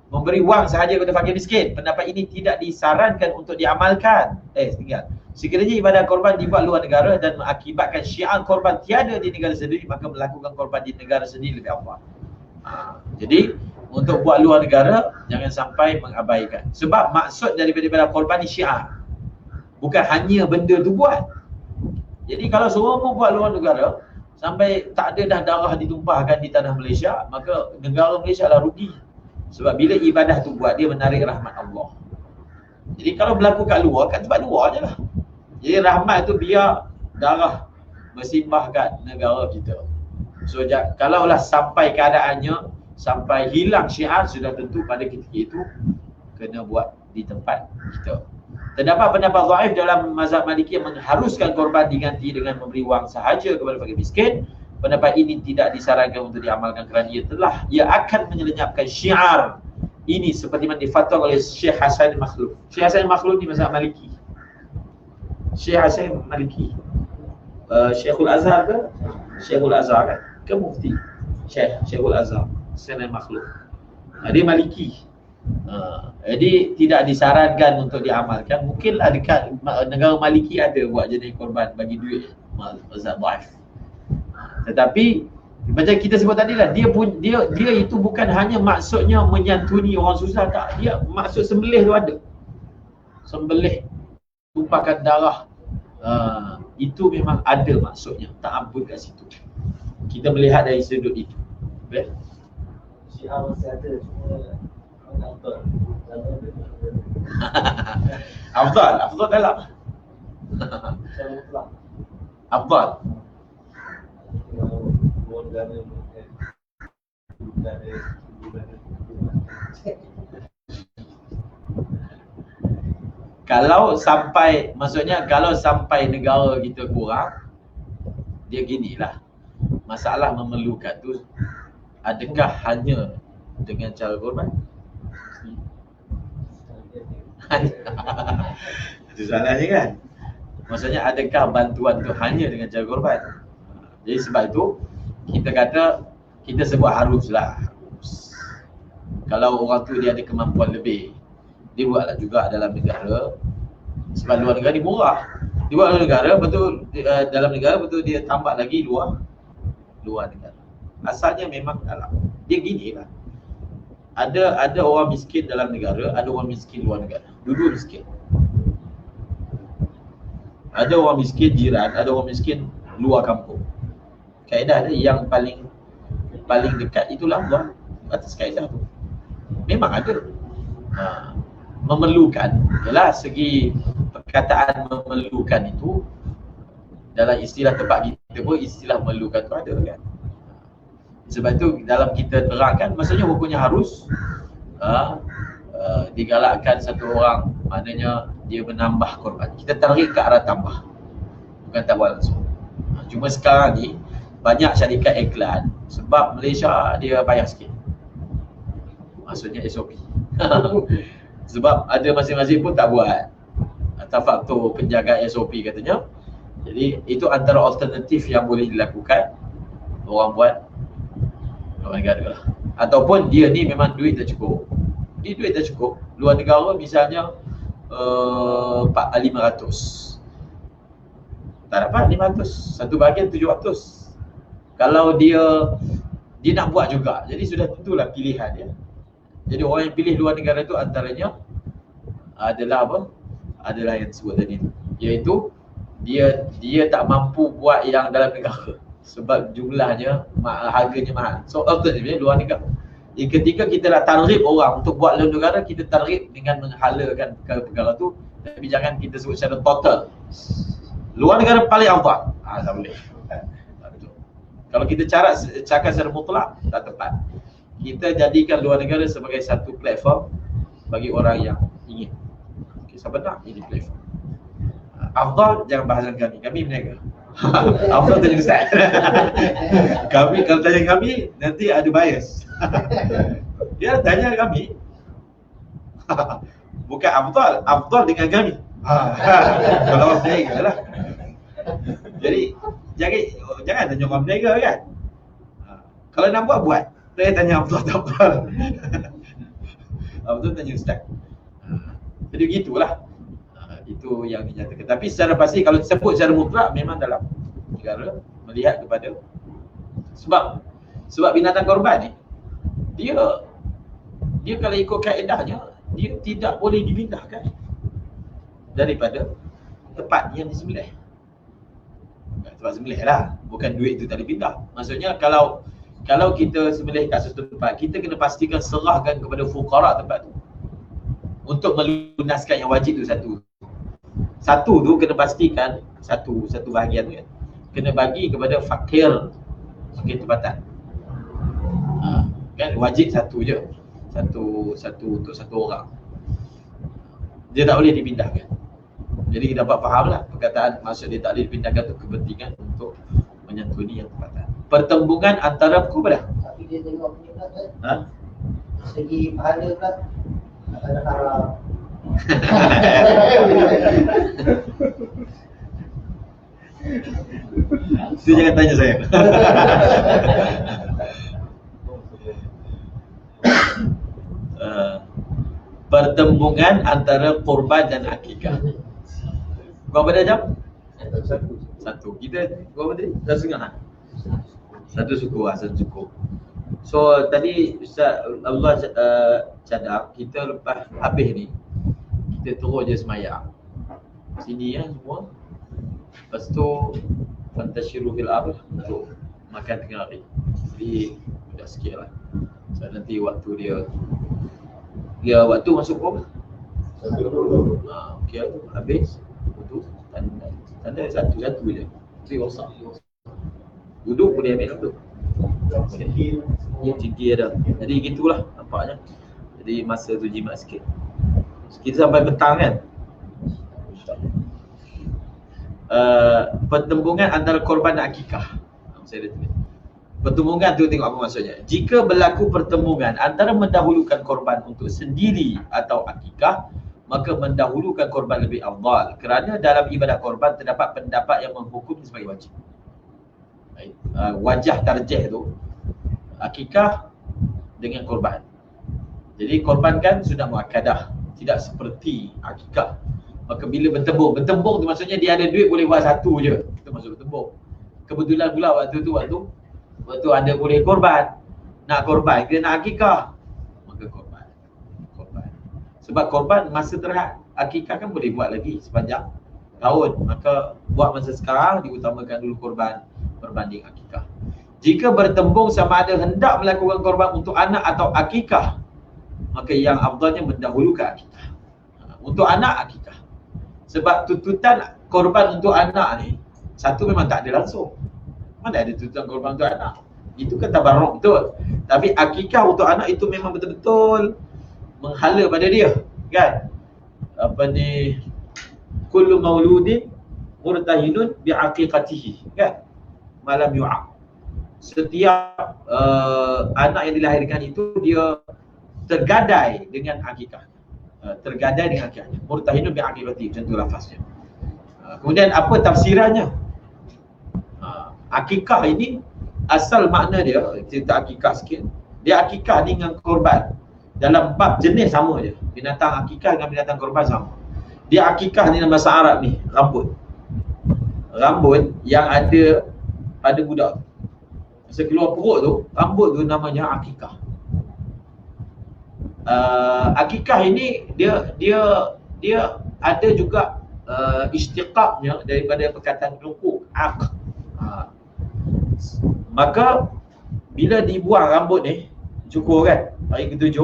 memberi wang sahaja kepada fakir miskin. Pendapat ini tidak disarankan untuk diamalkan. Tinggal. Sekiranya ibadah korban dibuat luar negara dan mengakibatkan syiar korban tiada di negara sendiri, maka melakukan korban di negara sendiri lebih afdal. Jadi untuk buat luar negara jangan sampai mengabaikan. Sebab maksud daripada korban ni syiar. Bukan hanya benda tu buat. Jadi kalau semua pun buat luar negara sampai tak ada dah darah ditumpahkan di tanah Malaysia, maka negara Malaysia lah rugi. Sebab bila ibadah tu buat, dia menarik rahmat Allah. Jadi kalau berlaku kat luar, kat tempat luar je lah. Jadi rahmat tu biar darah bersimbah kat negara kita. So kalaulah sampai keadaannya, sampai hilang syiar, sudah tentu pada ketika itu kena buat di tempat kita. Terdapat pendapat dhaif dalam mazhab Maliki yang mengharuskan korban diganti dengan memberi wang sahaja kepada fakir miskin. Pendapat ini tidak disarankan untuk diamalkan kerana ia akan menyelenyapkan syiar ini seperti mana difatwa oleh Syekh Hasan Makhluf. Syekh Hasan Makhluf di mazhab Maliki. Syekh Hasan Maliki. Syekhul Azhar ke? Syekhul Azhar kan? Ke mufti? Syekhul Azhar. Hasan Makhluf. Dia Maliki. Jadi tidak disarankan untuk diamalkan. Mungkinlah dekat negara Maliki ada buat jenis korban bagi duit mazhab dhaif. Tetapi macam kita sebut tadi lah, dia itu bukan hanya maksudnya menyantuni orang susah, tak. Dia maksud sembelih tu ada. Sembelih, tumpahkan darah, itu memang ada maksudnya. Tak ampun kat situ. Kita melihat dari sudut itu. Baik? Syiar masih ada, cuma Afdal. Afdal dalam Afdal. Kalau sampai, maksudnya kalau sampai negara kita kurang, dia ginilah. Masalah memerlukan tu adakah hanya dengan cara korban? Itu soalannya kan. Maksudnya adakah bantuan tu hanya dengan cara korban? Jadi sebab itu kita kata, kita sebut haruslah. Kalau orang tu dia ada kemampuan lebih, dia buatlah juga dalam negara. Sebab luar negara ni murah. Dia buat dalam negara, betul dalam negara, betul dia tambah lagi luar negara. Asalnya memang dalam. Dia gini lah. Ada orang miskin dalam negara, ada orang miskin luar negara. Dua-dua miskin. Ada orang miskin jiran, ada orang miskin luar kampung. Kaedah dia yang paling dekat itulah Allah atas kaedah tu. Memang ada. Memerlukan, ialah segi perkataan memerlukan itu dalam istilah tempat kita pun istilah memerlukan tu ada kan. Sebab itu dalam kita terangkan, maksudnya hukumnya harus digalakkan satu orang, maknanya dia menambah korban. Kita tarik ke arah tambah, bukan tambah langsung. Cuma sekarang ni banyak syarikat iklan sebab Malaysia dia payah sikit. Maksudnya SOP. Sebab ada masing-masing pun tak buat atas faktor penjagaan SOP katanya. Jadi itu antara alternatif yang boleh dilakukan. Orang buat luar negara lah. Ataupun dia ni memang duit tak cukup. Dia duit tak cukup. Luar negara misalnya 500. Tak dapat 500. Satu bahagian 700. Kalau dia nak buat juga. Jadi sudah tentulah pilihan dia. Jadi orang yang pilih luar negara tu antaranya adalah apa? Adalah yang disebut tadi tu. Iaitu dia tak mampu buat yang dalam negara. Sebab jumlahnya, harganya mahal. So alternatifnya luar negara. Jadi ketika kita nak targhib orang untuk buat luar negara, kita targhib dengan menghalakan perkara-perkara tu. Tapi jangan kita sebut secara total. Luar negara paling afdal. Tak boleh. Tak betul. Kalau kita cakap secara mutlak, tak tepat. Kita jadikan luar negara sebagai satu platform bagi orang yang ingin. Okay, sebenarnya ini platform. Afdal jangan bahasan kami berniaga. Afdal tanya Ustaz. Kami kalau tanya kami nanti ada bias. Dia tanya kami. Bukan Afdal dengan kami. Kalau orang berniaga lah. Jadi jangan tanya orang berniaga kan. Kalau nak buat. Saya tanya Abdul tak apa. Abdul tanya Ustaz. Jadi begitulah. Itu yang dinyatakan. Tapi secara pasti kalau disebut secara mutlak memang dalam negara melihat kepada sebab binatang korban ni dia kalau ikut kaedahnya, dia tidak boleh dipindahkan daripada tempat yang disembelih. Tempat sembelih lah, bukan duit tu tak dipindah. Maksudnya kalau kita sembelih kat satu tempat, kita kena pastikan serahkan kepada fuqara tempat tu untuk melunaskan yang wajib tu satu tu kena pastikan satu bahagian tu kan kena bagi kepada fakir tempatan. Kan wajib satu je, satu untuk satu orang, dia tak boleh dipindahkan. Jadi kita dapat faham lah perkataan maksud dia tak boleh dipindahkan tu kepentingan untuk menyantuni yang tempatan. Pertembungan antara korban. Tapi dia tengok punya kan, segi pahala kan ada haram. Itu jangan tanya saya. Pertembungan antara korban dan akikah. Berapa jam? Satu. Kita berapa tadi? 1.5. Satu suku. So tadi Ustaz Allah cadang kita lepas habis ni kita terus je semayang sini ya semua. Lepas tu fantashiru fil ardh untuk makan tengah hari. Jadi dah sikit lah. So nanti waktu dia waktu masuk pun 1.20. okey tu habis wudu tanda satu je. Jadi rosak. Duduk boleh ambil duduk. Tinggi ada. Jadi gitulah nampaknya. Jadi masa tu jimat sikit. Kita sampai petang kan. Pertembungan antara korban dan akikah. Saya dah tulis. Pertembungan tu tengok apa maksudnya. Jika berlaku pertembungan antara mendahulukan korban untuk sendiri atau akikah, maka mendahulukan korban lebih afdal. Kerana dalam ibadah korban terdapat pendapat yang menghukum sebagai wajib. Wajah tarjih tu akikah dengan korban. Jadi korban kan sudah muakkadah, tidak seperti akikah. Maka bila bertembung tu maksudnya dia ada duit boleh buat satu je. Itu maksud bertembung. Kebetulan pula waktu ada boleh korban. Nak korban ke nak akikah? Maka korban. Sebab korban masa terhad, akikah kan boleh buat lagi sepanjang tahun. Maka buat masa sekarang diutamakan dulu korban berbanding akikah. Jika bertembung sama ada hendak melakukan korban untuk anak atau akikah, maka yang afdalnya mendahulukan akikah. Untuk anak akikah. Sebab tuntutan korban untuk anak ni satu memang tak ada langsung. Mana ada tuntutan korban untuk anak? Itu kan tabarruk betul. Tapi akikah untuk anak itu memang betul-betul menghala pada dia, kan? Apa ni? Kullu mauludin murtahinun bi'aqiqatihi, kan? Malam yu'aq. Setiap anak yang dilahirkan itu dia tergadai dengan akikah. Tergadai dengan akikahnya. Murtahinun bi'aqiqatihi, macam tu lafaznya. Kemudian apa tafsirannya? Akikah ini asal makna dia, cerita akikah sikit. Dia akikah ni dengan korban. Dalam bab jenis sama je. Binatang akikah dengan binatang korban sama. Dia akikah ni dalam bahasa Arab ni, rambut. Rambut yang ada pada budak. Masa keluar perut tu, rambut tu namanya akikah. Akikah ini dia ada juga istiqaqnya daripada perkataan rukuk, aq. Maka bila dibuang rambut ni, cukur kan, hari ke-7,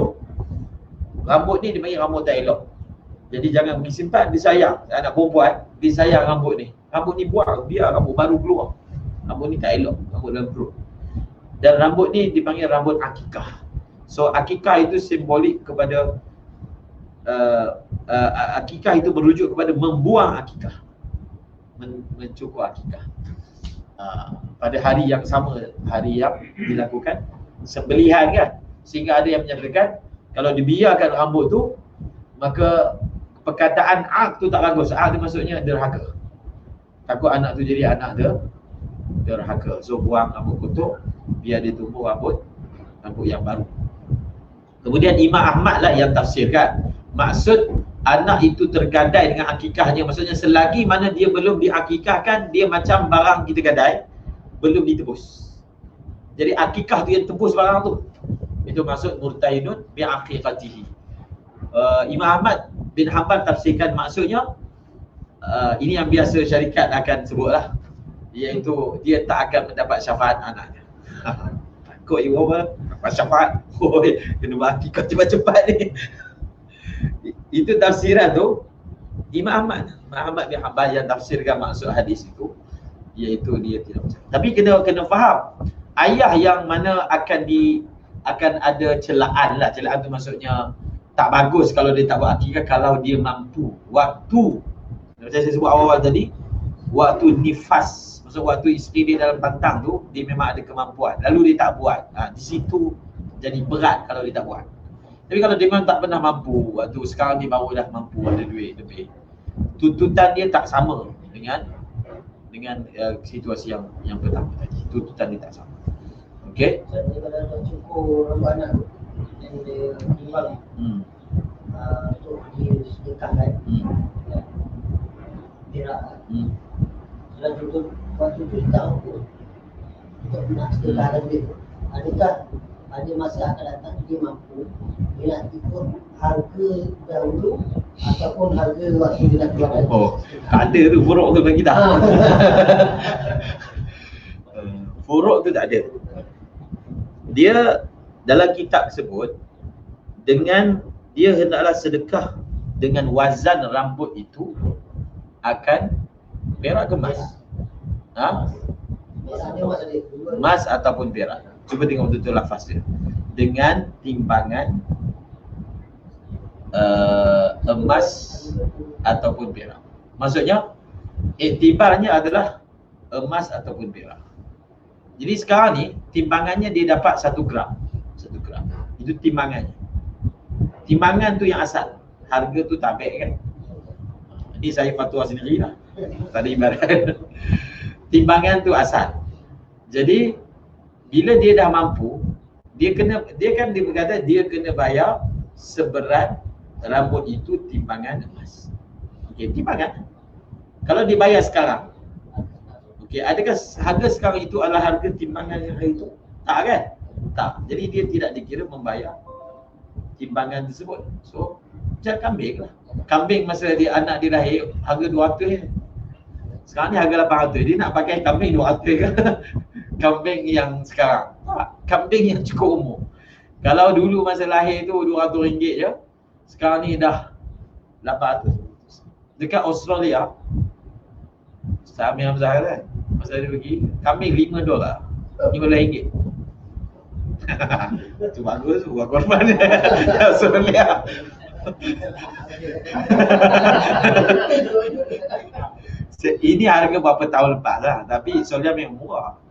rambut ni dipanggil rambut tak elok. Jadi jangan pergi simpan, disayang. Anak perempuan, disayang rambut ni. Rambut ni buang, biar rambut baru keluar. Rambut ni tak elok, rambut dalam perut. Dan rambut ni dipanggil rambut akikah. So akikah itu simbolik kepada akikah itu merujuk kepada membuang akikah, mencukur akikah. Pada hari yang sama, hari yang dilakukan sembelihan kan. Sehingga ada yang menyatakan kalau dibiarkan rambut tu, maka perkataan aq tu tak bagus. Aq tu maksudnya derhaka. Takut anak tu jadi anak derhaka. So buang rambut kotor, biar dia tumbuh rambut yang baru. Kemudian Imam Ahmad lah yang tafsirkan maksud anak itu tergadai dengan akikahnya. Maksudnya selagi mana dia belum diakikahkan, dia macam barang kita gadai, belum ditebus. Jadi akikah tu yang tebus barang tu. Itu maksud murtahinun bi'aqiqatihi. Imam Ahmad bin Hanbal tafsirkan maksudnya ini yang biasa syarikat akan sebutlah, iaitu dia tak akan mendapat syafaat anaknya. Kok ibu apa? Dapat syafaat. Kena mati kau cepat-cepat ni. Itu tafsiran tu Imam Ahmad bin Hanbal yang tafsirkan maksud hadis itu, iaitu dia tidak percaya. Tapi kena faham, ayah yang mana akan ada celaan lah. Celaan tu maksudnya tak bagus kalau dia tak buat akikah kalau dia mampu. Waktu, macam saya sebut awal-awal tadi, waktu nifas, maksud waktu isteri dia dalam pantang tu, dia memang ada kemampuan, lalu dia tak buat. Di situ jadi berat kalau dia tak buat. Tapi kalau dia memang tak pernah mampu, waktu sekarang dia baru dah mampu, ada duit lebih, tuntutan dia tak sama dengan situasi yang pertama tadi. Tuntutan dia tak sama. Okey? Jadi kalau ada cukup rambut anak tu yang dia timbang untuk disedekahkan berak. Kalau tutup waktu tu tak mampu untuk nak sedekahkan duit tu, adakah ada masa akan datang dia mampu, dia nak ikut harga dahulu ataupun harga waktu dia nak keluarkan? Tak ada tu furuk tu bagi kita. Furuk tu tak ada. Dia dalam kitab sebut dengan dia hendaklah sedekah dengan wazan rambut itu akan perak ke emas? Emas ataupun perak. Cuba tengok betul-betul lafaz dia. Dengan timbangan emas ataupun perak. Maksudnya iktibarnya adalah emas ataupun perak. Jadi sekarang ni timbangannya dia dapat 1 gram. 1 gram. Itu timbangannya. Timbangan tu yang asal. Harga tu tabik kan. Ini saya fatwa sendirilah. Tak ada ibarat. Timbangan tu asal. Jadi bila dia dah mampu, dia berkata dia kena bayar seberat rambut itu timbangan emas. Okey, timbangan. Kalau dibayar sekarang, okey, adakah harga sekarang itu adalah harga timbangan yang hari itu? Tak kan? Tak. Jadi dia tidak dikira membayar timbangan tersebut. So, macam kambing lah. Kambing masa anak dia lahir harga 200 je. Sekarang ni harga 800. Dia nak pakai kambing 200 ke? Kambing yang sekarang. Tak. Kambing yang cukup umur. Kalau dulu masa lahir tu RM200 je, sekarang ni dah 800. Dekat Australia, Sami Hamzah kan, masa dia pergi, kambing $5. RM15. Tu bagus, buat korban Australia. Ini harga berapa tahun lepas lah. Tapi Australia memang murah.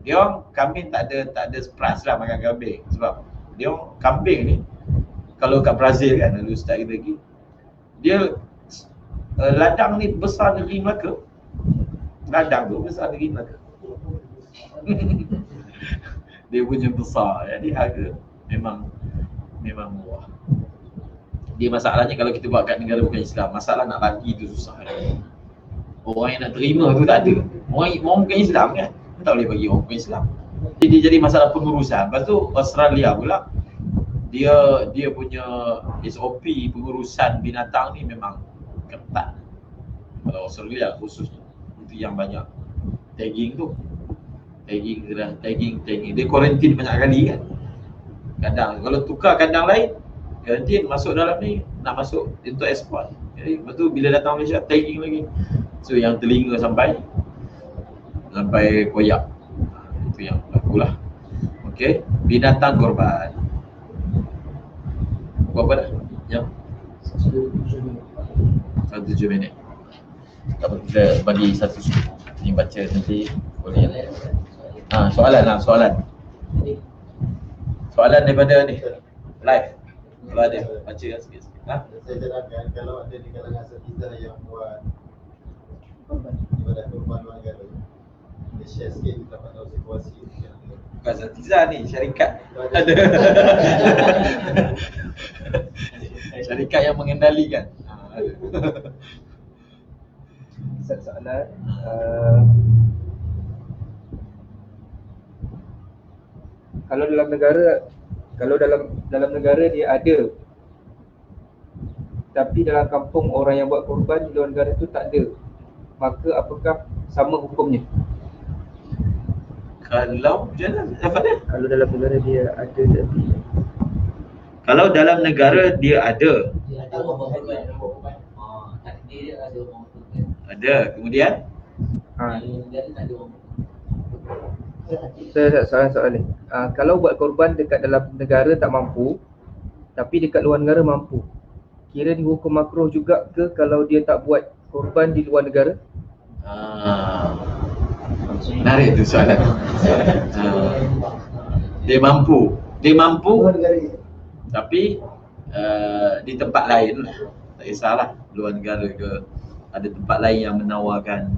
Dia orang kambing tak ada price lah makan kambing. Sebab dia orang kambing ni, kalau kat Brazil kan, lalu ustaz kita pergi, dia ladang ni besar negeri Melaka. Ladang tu besar negeri Melaka. Dia punya besar. Jadi harga memang murah. Dia masalahnya kalau kita buat kat negara bukan Islam, masalah nak bagi tu susah. Orang yang nak terima tu tak ada. Orang bukan Islam kan, tak boleh bagi orang bukan Islam. Jadi dia jadi masalah pengurusan. Lepas tu Australia pula, dia punya SOP pengurusan binatang ni memang ketat. Kalau Australia khususnya, itu yang banyak tagging tu. Tagging. Dia quarantine banyak kali kan. Kadang kalau tukar kandang lain, quarantine masuk dalam ni, nak masuk untuk ekspor. Jadi lepas tu bila datang Malaysia tagging lagi. So yang telinga sampai koyak. Itu yang berlaku lah. Okey, binatang korban. Berapa dah? Jam? 1:07 minit. Tak apa, kita bagi 1 ni baca nanti boleh. Soalan daripada ni live. Kalau ada baca sikit. Saya terangkan kalau ada di kalangan setiza yang buat ibadat korban luar negara, dia share sikit kita dapat tahu situasi. Bukan setiza ni, syarikat. Ada. Syarikat yang mengendalikan. Ada. Soalan kalau dalam negara Kalau dalam negara dia ada, tapi dalam kampung orang yang buat korban di luar negara tu tak ada, maka apakah sama hukumnya? Kalau apa dia? Kalau dalam negara dia ada tapi Kalau dalam negara dia ada, Dia ada orang korban. Takdir dia ada orang korban. ada. Kemudian Dia tak ada orang saya soalan ni. Kalau buat korban dekat dalam negara tak mampu, tapi dekat luar negara mampu, kira dihukum makruh juga ke kalau dia tak buat korban di luar negara? menarik tu soalan. Dia mampu Luar negara dia. tapi di tempat lain lah. Tak kisahlah luar negara ke, ada tempat lain yang menawarkan.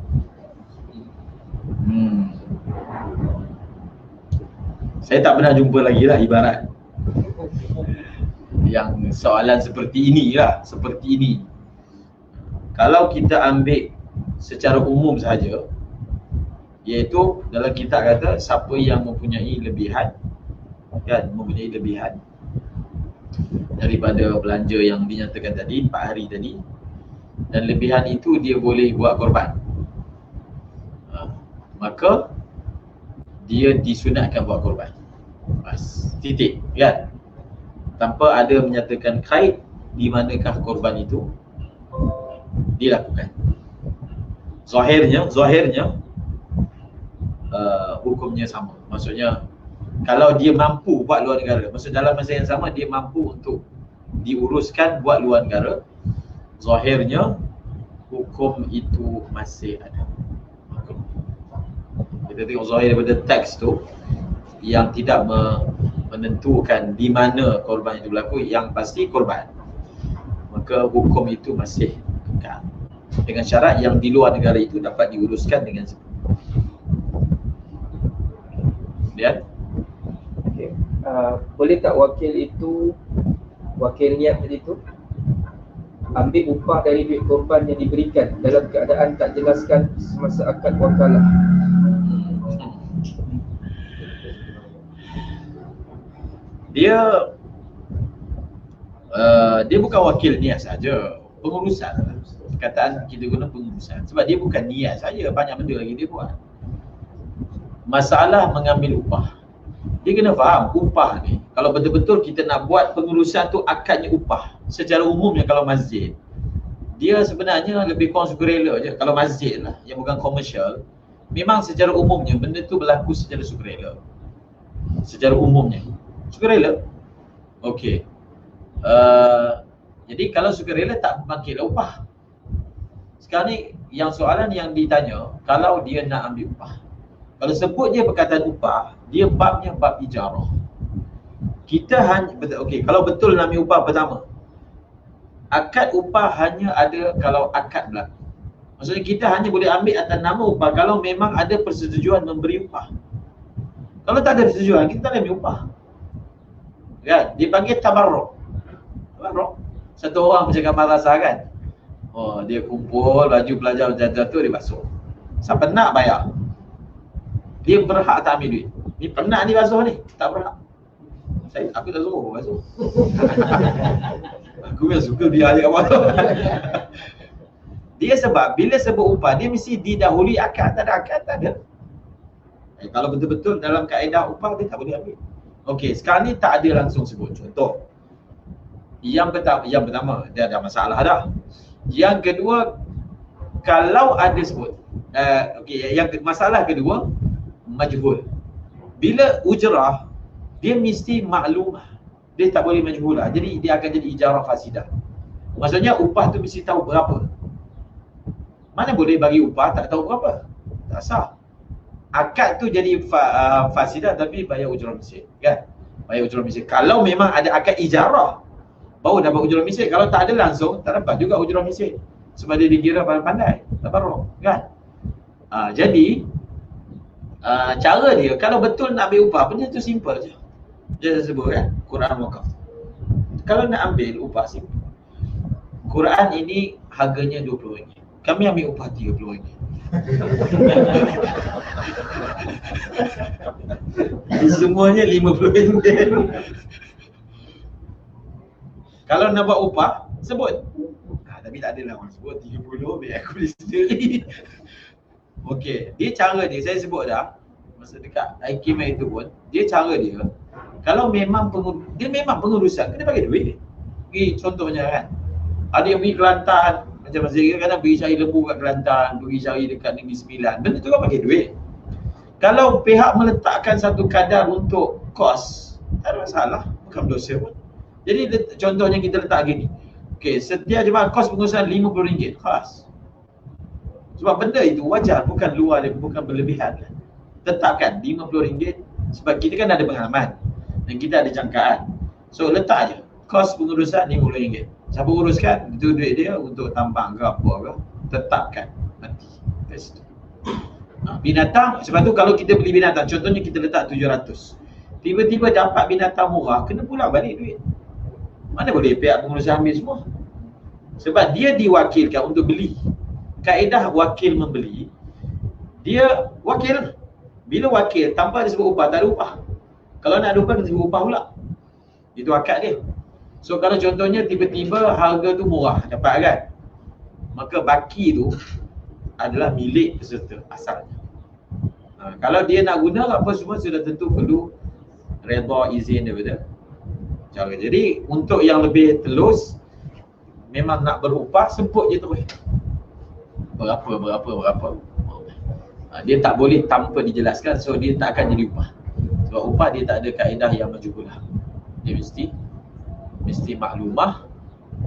Saya tak pernah jumpa lagi lah ibarat yang soalan seperti ini lah, seperti ini. Kalau kita ambil secara umum sahaja, iaitu dalam kitab kata siapa yang mempunyai lebihan, kan, mempunyai lebihan daripada belanja yang dinyatakan tadi 4 hari tadi, dan lebihan itu dia boleh buat korban, maka dia disunatkan buat korban. Bas, titik, kan? Tanpa ada menyatakan kait di manakah korban itu dilakukan. Zahirnya hukumnya sama. Maksudnya kalau dia mampu buat luar negara, maksud dalam masa yang sama dia mampu untuk diuruskan buat luar negara, zahirnya hukum itu masih ada. Kita tengok zahir daripada teks tu yang tidak menentukan di mana korban itu berlaku, yang pasti korban, maka hukum itu masih kekal, dengan syarat yang di luar negara itu dapat diuruskan dengan sempurna. Kemudian Okay. Boleh tak wakil niat tadi tu ambil upah dari duit korban yang diberikan dalam keadaan tak jelaskan semasa akad wakalah? Dia bukan wakil niat saja, pengurusan. Perkataan kita guna pengurusan sebab dia bukan niat saja, banyak benda lagi dia buat. Masalah mengambil upah, dia kena faham upah ni, kalau betul-betul kita nak buat pengurusan tu akadnya upah. Secara umumnya kalau masjid, dia sebenarnya lebih kurang sukarela je. Kalau masjid lah yang bukan komersial, memang secara umumnya benda tu berlaku secara sukarela. Secara umumnya sukarela. Okey. Jadi kalau sukarela tak bangkitlah upah. Sekarang ni yang soalan yang ditanya, kalau dia nak ambil upah, kalau sebut je perkataan upah, dia babnya bab ijarah. Kita hanya okey, kalau betul nak ambil upah, pertama, akad upah hanya ada kalau akad berlaku. Maksudnya kita hanya boleh ambil atas nama upah kalau memang ada persetujuan memberi upah. Kalau tak ada persetujuan, kita tak boleh ambil upah. Kan? Dipanggil tabarruk. Tabarruk. Satu orang macam gambar rasa kan. Oh, dia kumpul baju pelajar jatuh dia basuh. Siapa nak bayar? Dia berhak tak ambil duit. Ni penat ni basuh ni, tak berhak. Aku tak suruh basuh. Aku memang suka dia aja kat bawah. Dia sebab bila sebut upah, dia mesti didahului akad. Tak ada akad, tak ada. Kalau betul-betul dalam kaedah upah, dia tak boleh ambil. Okey, sekarang ni tak ada langsung sebut. Contoh, yang pertama dia ada masalah dah. Yang kedua, kalau ada sebut, okey, yang masalah kedua, majhul. Bila ujrah, dia mesti maklumah. Dia tak boleh majhulah. Jadi dia akan jadi ijarah fasidah. Maksudnya upah tu mesti tahu berapa. Mana boleh bagi upah tak tahu berapa? Tak sah. Akad tu jadi fasidah tapi bayar ujrah misal, kan? Bayar ujrah misal. Kalau memang ada akad ijarah, baru dapat ujrah misal. Kalau tak ada langsung, tak dapat juga ujrah misal. Sebab dia dikira pandai-pandai, tabarruk, kan? Jadi cara dia, kalau betul nak ambil upah, benda tu simple je. Dia sebut kan, Quran wakaf. Kalau nak ambil upah simple. Quran ini harganya RM20. Kami ambil upah RM30. Semuanya RM50. Kalau nak buat upah, sebut. Tapi tak adalah orang sebut 30 biar aku beli sendiri. Okey, dia cara dia, saya sebut dah masa dekat IKIM itu pun, dia cara dia, kalau memang dia memang pengurusan, kena bagi duit. Pergi contohnya kan, ada yang pergi Kelantan, macam Masjid kadang pergi cari lembu kat Kelantan, pergi cari dekat Negeri Sembilan, benda tu kan bagi duit. Kalau pihak meletakkan satu kadar untuk kos, tak ada masalah, bukan dosa pun. Jadi contohnya kita letak gini, okey, setiap jemaah kos pengurusan RM50, khas. Sebab benda itu wajar, bukan luar, bukan berlebihan. Tetapkan RM50 sebab kita kan ada pengalaman dan kita ada jangkaan. So letak je, kos pengurusan RM50. Siapa uruskan, itu duit dia untuk tambang ke apa ke, tetapkan nanti. Binatang, sebab tu kalau kita beli binatang, contohnya kita letak 700, tiba-tiba dapat binatang murah, kena pulang balik duit. Mana boleh pihak pengurusan ambil semua? Sebab dia diwakilkan untuk beli. Kaedah wakil membeli, dia wakil. Bila wakil, tanpa dia sebut upah, tak ada upah. Kalau nak ada upah, dia sebut upah pula. Itu akad dia. So kalau contohnya tiba-tiba harga tu murah, dapat kan? Maka baki tu adalah milik peserta asalnya. Kalau dia nak guna apa semua sudah tentu perlu redha izin daripada cara. Jadi untuk yang lebih telus, memang nak berupah, sebut je terus. Berapa. Dia tak boleh tanpa dijelaskan, so dia tak akan jadi upah. Sebab upah dia tak ada kaedah yang majhulah. Dia mesti maklumah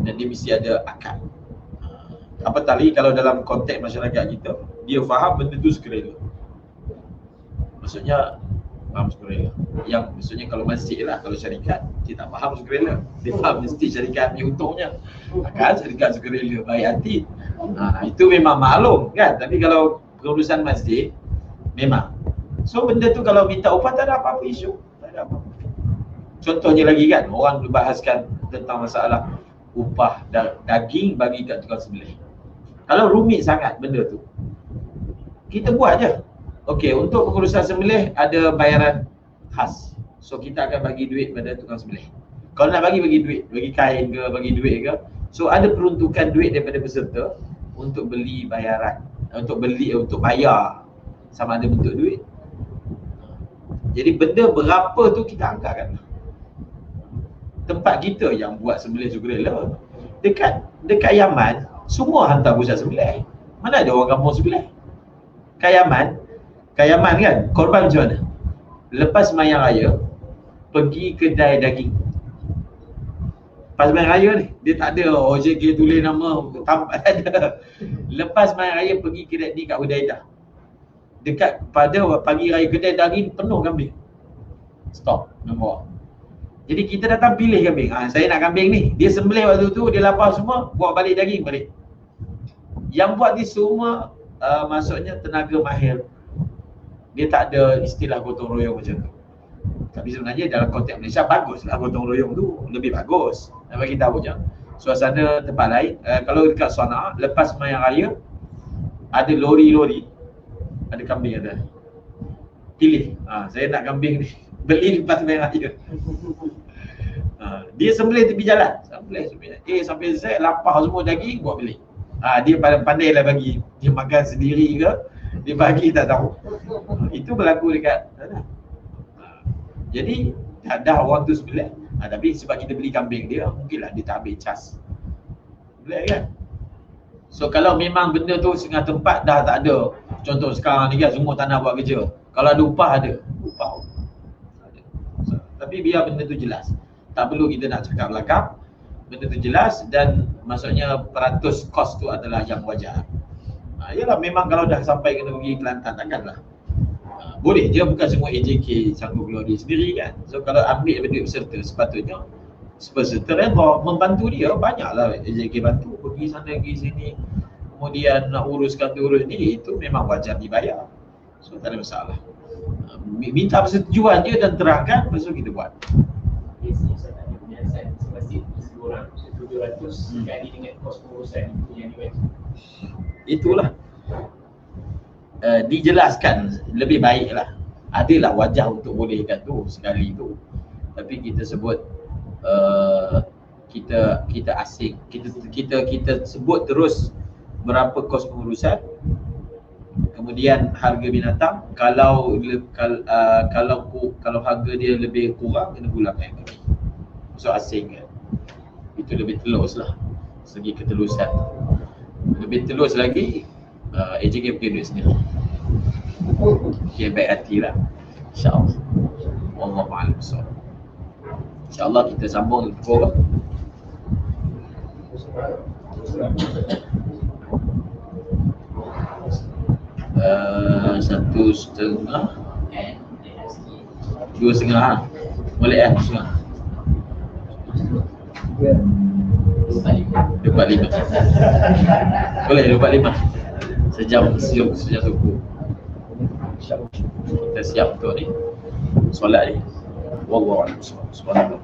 dan dia mesti ada akad. Apa tali kalau dalam konteks masyarakat kita, dia faham benda tu sukarela. Maksudnya faham sukarela. Yang maksudnya kalau masjid lah, kalau syarikat dia tak faham sukarela. Dia faham mesti syarikat ni untungnya. Kan syarikat sukarela baik hati. Itu memang maklum kan. Tapi kalau pengurusan masjid memang. So benda tu kalau minta upah tak ada apa-apa isu. Tak ada apa-apa. Contohnya lagi kan, orang berbahaskan tentang masalah upah daging bagi kat tukang sembelih. Kalau rumit sangat benda tu, kita buat je. Okey, untuk pengurusan sembelih ada bayaran khas. So kita akan bagi duit pada tukang sembelih. Kalau nak bagi duit, bagi kain ke, bagi duit ke. So ada peruntukan duit daripada peserta untuk beli bayaran, untuk bayar, sama ada bentuk duit. Jadi benda berapa tu kita anggarkan. Tempat kita yang buat sembelih sukarela, dekat Yaman semua hantar pusat sembelih. Mana ada orang kampung sembelih? Kat Yaman kan, korban macam mana? Lepas sembahyang raya, pergi kedai daging. Lepas sembahyang raya ni, dia tak ada OJK tulis nama, tak ada. Lepas sembahyang raya pergi kedai ni kat Hudaidah. Dekat pada pagi raya kedai daging penuh kambing. Stop, nombor. Jadi kita datang pilih kambing. Saya nak kambing ni. Dia sembelih waktu tu, dia lapar semua, bawa balik daging balik. Yang buat ni semua maksudnya tenaga mahir. Dia tak ada istilah gotong royong macam tu. Tapi sebenarnya dalam konteks Malaysia baguslah gotong royong tu, lebih bagus. Nak bagi tahu je. Suasana tempat lain, kalau dekat Sana'a, lepas sembahyang raya ada lori-lori, ada kambing ada. Pilih. Saya nak kambing ni. Beli lepas sembahyang raya. Dia sembelih tepi jalan. Sembelih. Sampai Z lapar semua daging, buat beli. Dia pandai lah bagi. Dia makan sendiri ke, dia bagi tak tahu. Itu berlaku dekat jadi dah orang tu sembelih. Tapi sebab kita beli kambing dia, mungkinlah dia tak ambil cas. Boleh kan? So kalau memang benda tu setengah tempat dah tak ada. Contoh sekarang ni kan semua tak nak buat kerja. Kalau ada upah ada. Upah. Tapi biar benda tu jelas. Tak perlu kita nak cakap belakang. Benda tu jelas dan maksudnya peratus kos tu adalah yang wajar. Yalah memang kalau dah sampai kena pergi Kelantan takkanlah. Boleh je, bukan semua AJK sanggup keluar dia sendiri kan. So kalau ambil duit peserta, sepatutnya peserta membantu dia. Banyaklah AJK bantu, pergi sana pergi sini, kemudian nak uruskan tu urus ni, itu memang wajar dibayar. So tak ada masalah. Minta persetujuan je dan terangkan, lepas tu kita buat. Biasanya saya tak ada penyiasan semasih orang 700 kali dengan kos pengurusan itu yang diwajib. Itulah dijelaskan lebih baiklah. Adalah wajah untuk bolehkan tu sekali tu. Tapi kita sebut kita asing, kita sebut terus berapa kos pengurusan, kemudian harga binatang. Kalau harga dia lebih kurang, kena pulangkan kami. So asing kan, itu lebih telus lah segi ketelusan. Lebih telus lagi, AJK pakai duit sendiri. Okay, baik hati lah, InsyaAllah. Wallahu'alam bissawab. InsyaAllah kita sambung lebih kurang. Satu setengah, 2,5. Boleh 2,5. 25. Boleh 25. Sejam suku. Kita siap untuk ni solat ni. Wallahu a'lam. Subhanallah.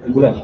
Bulan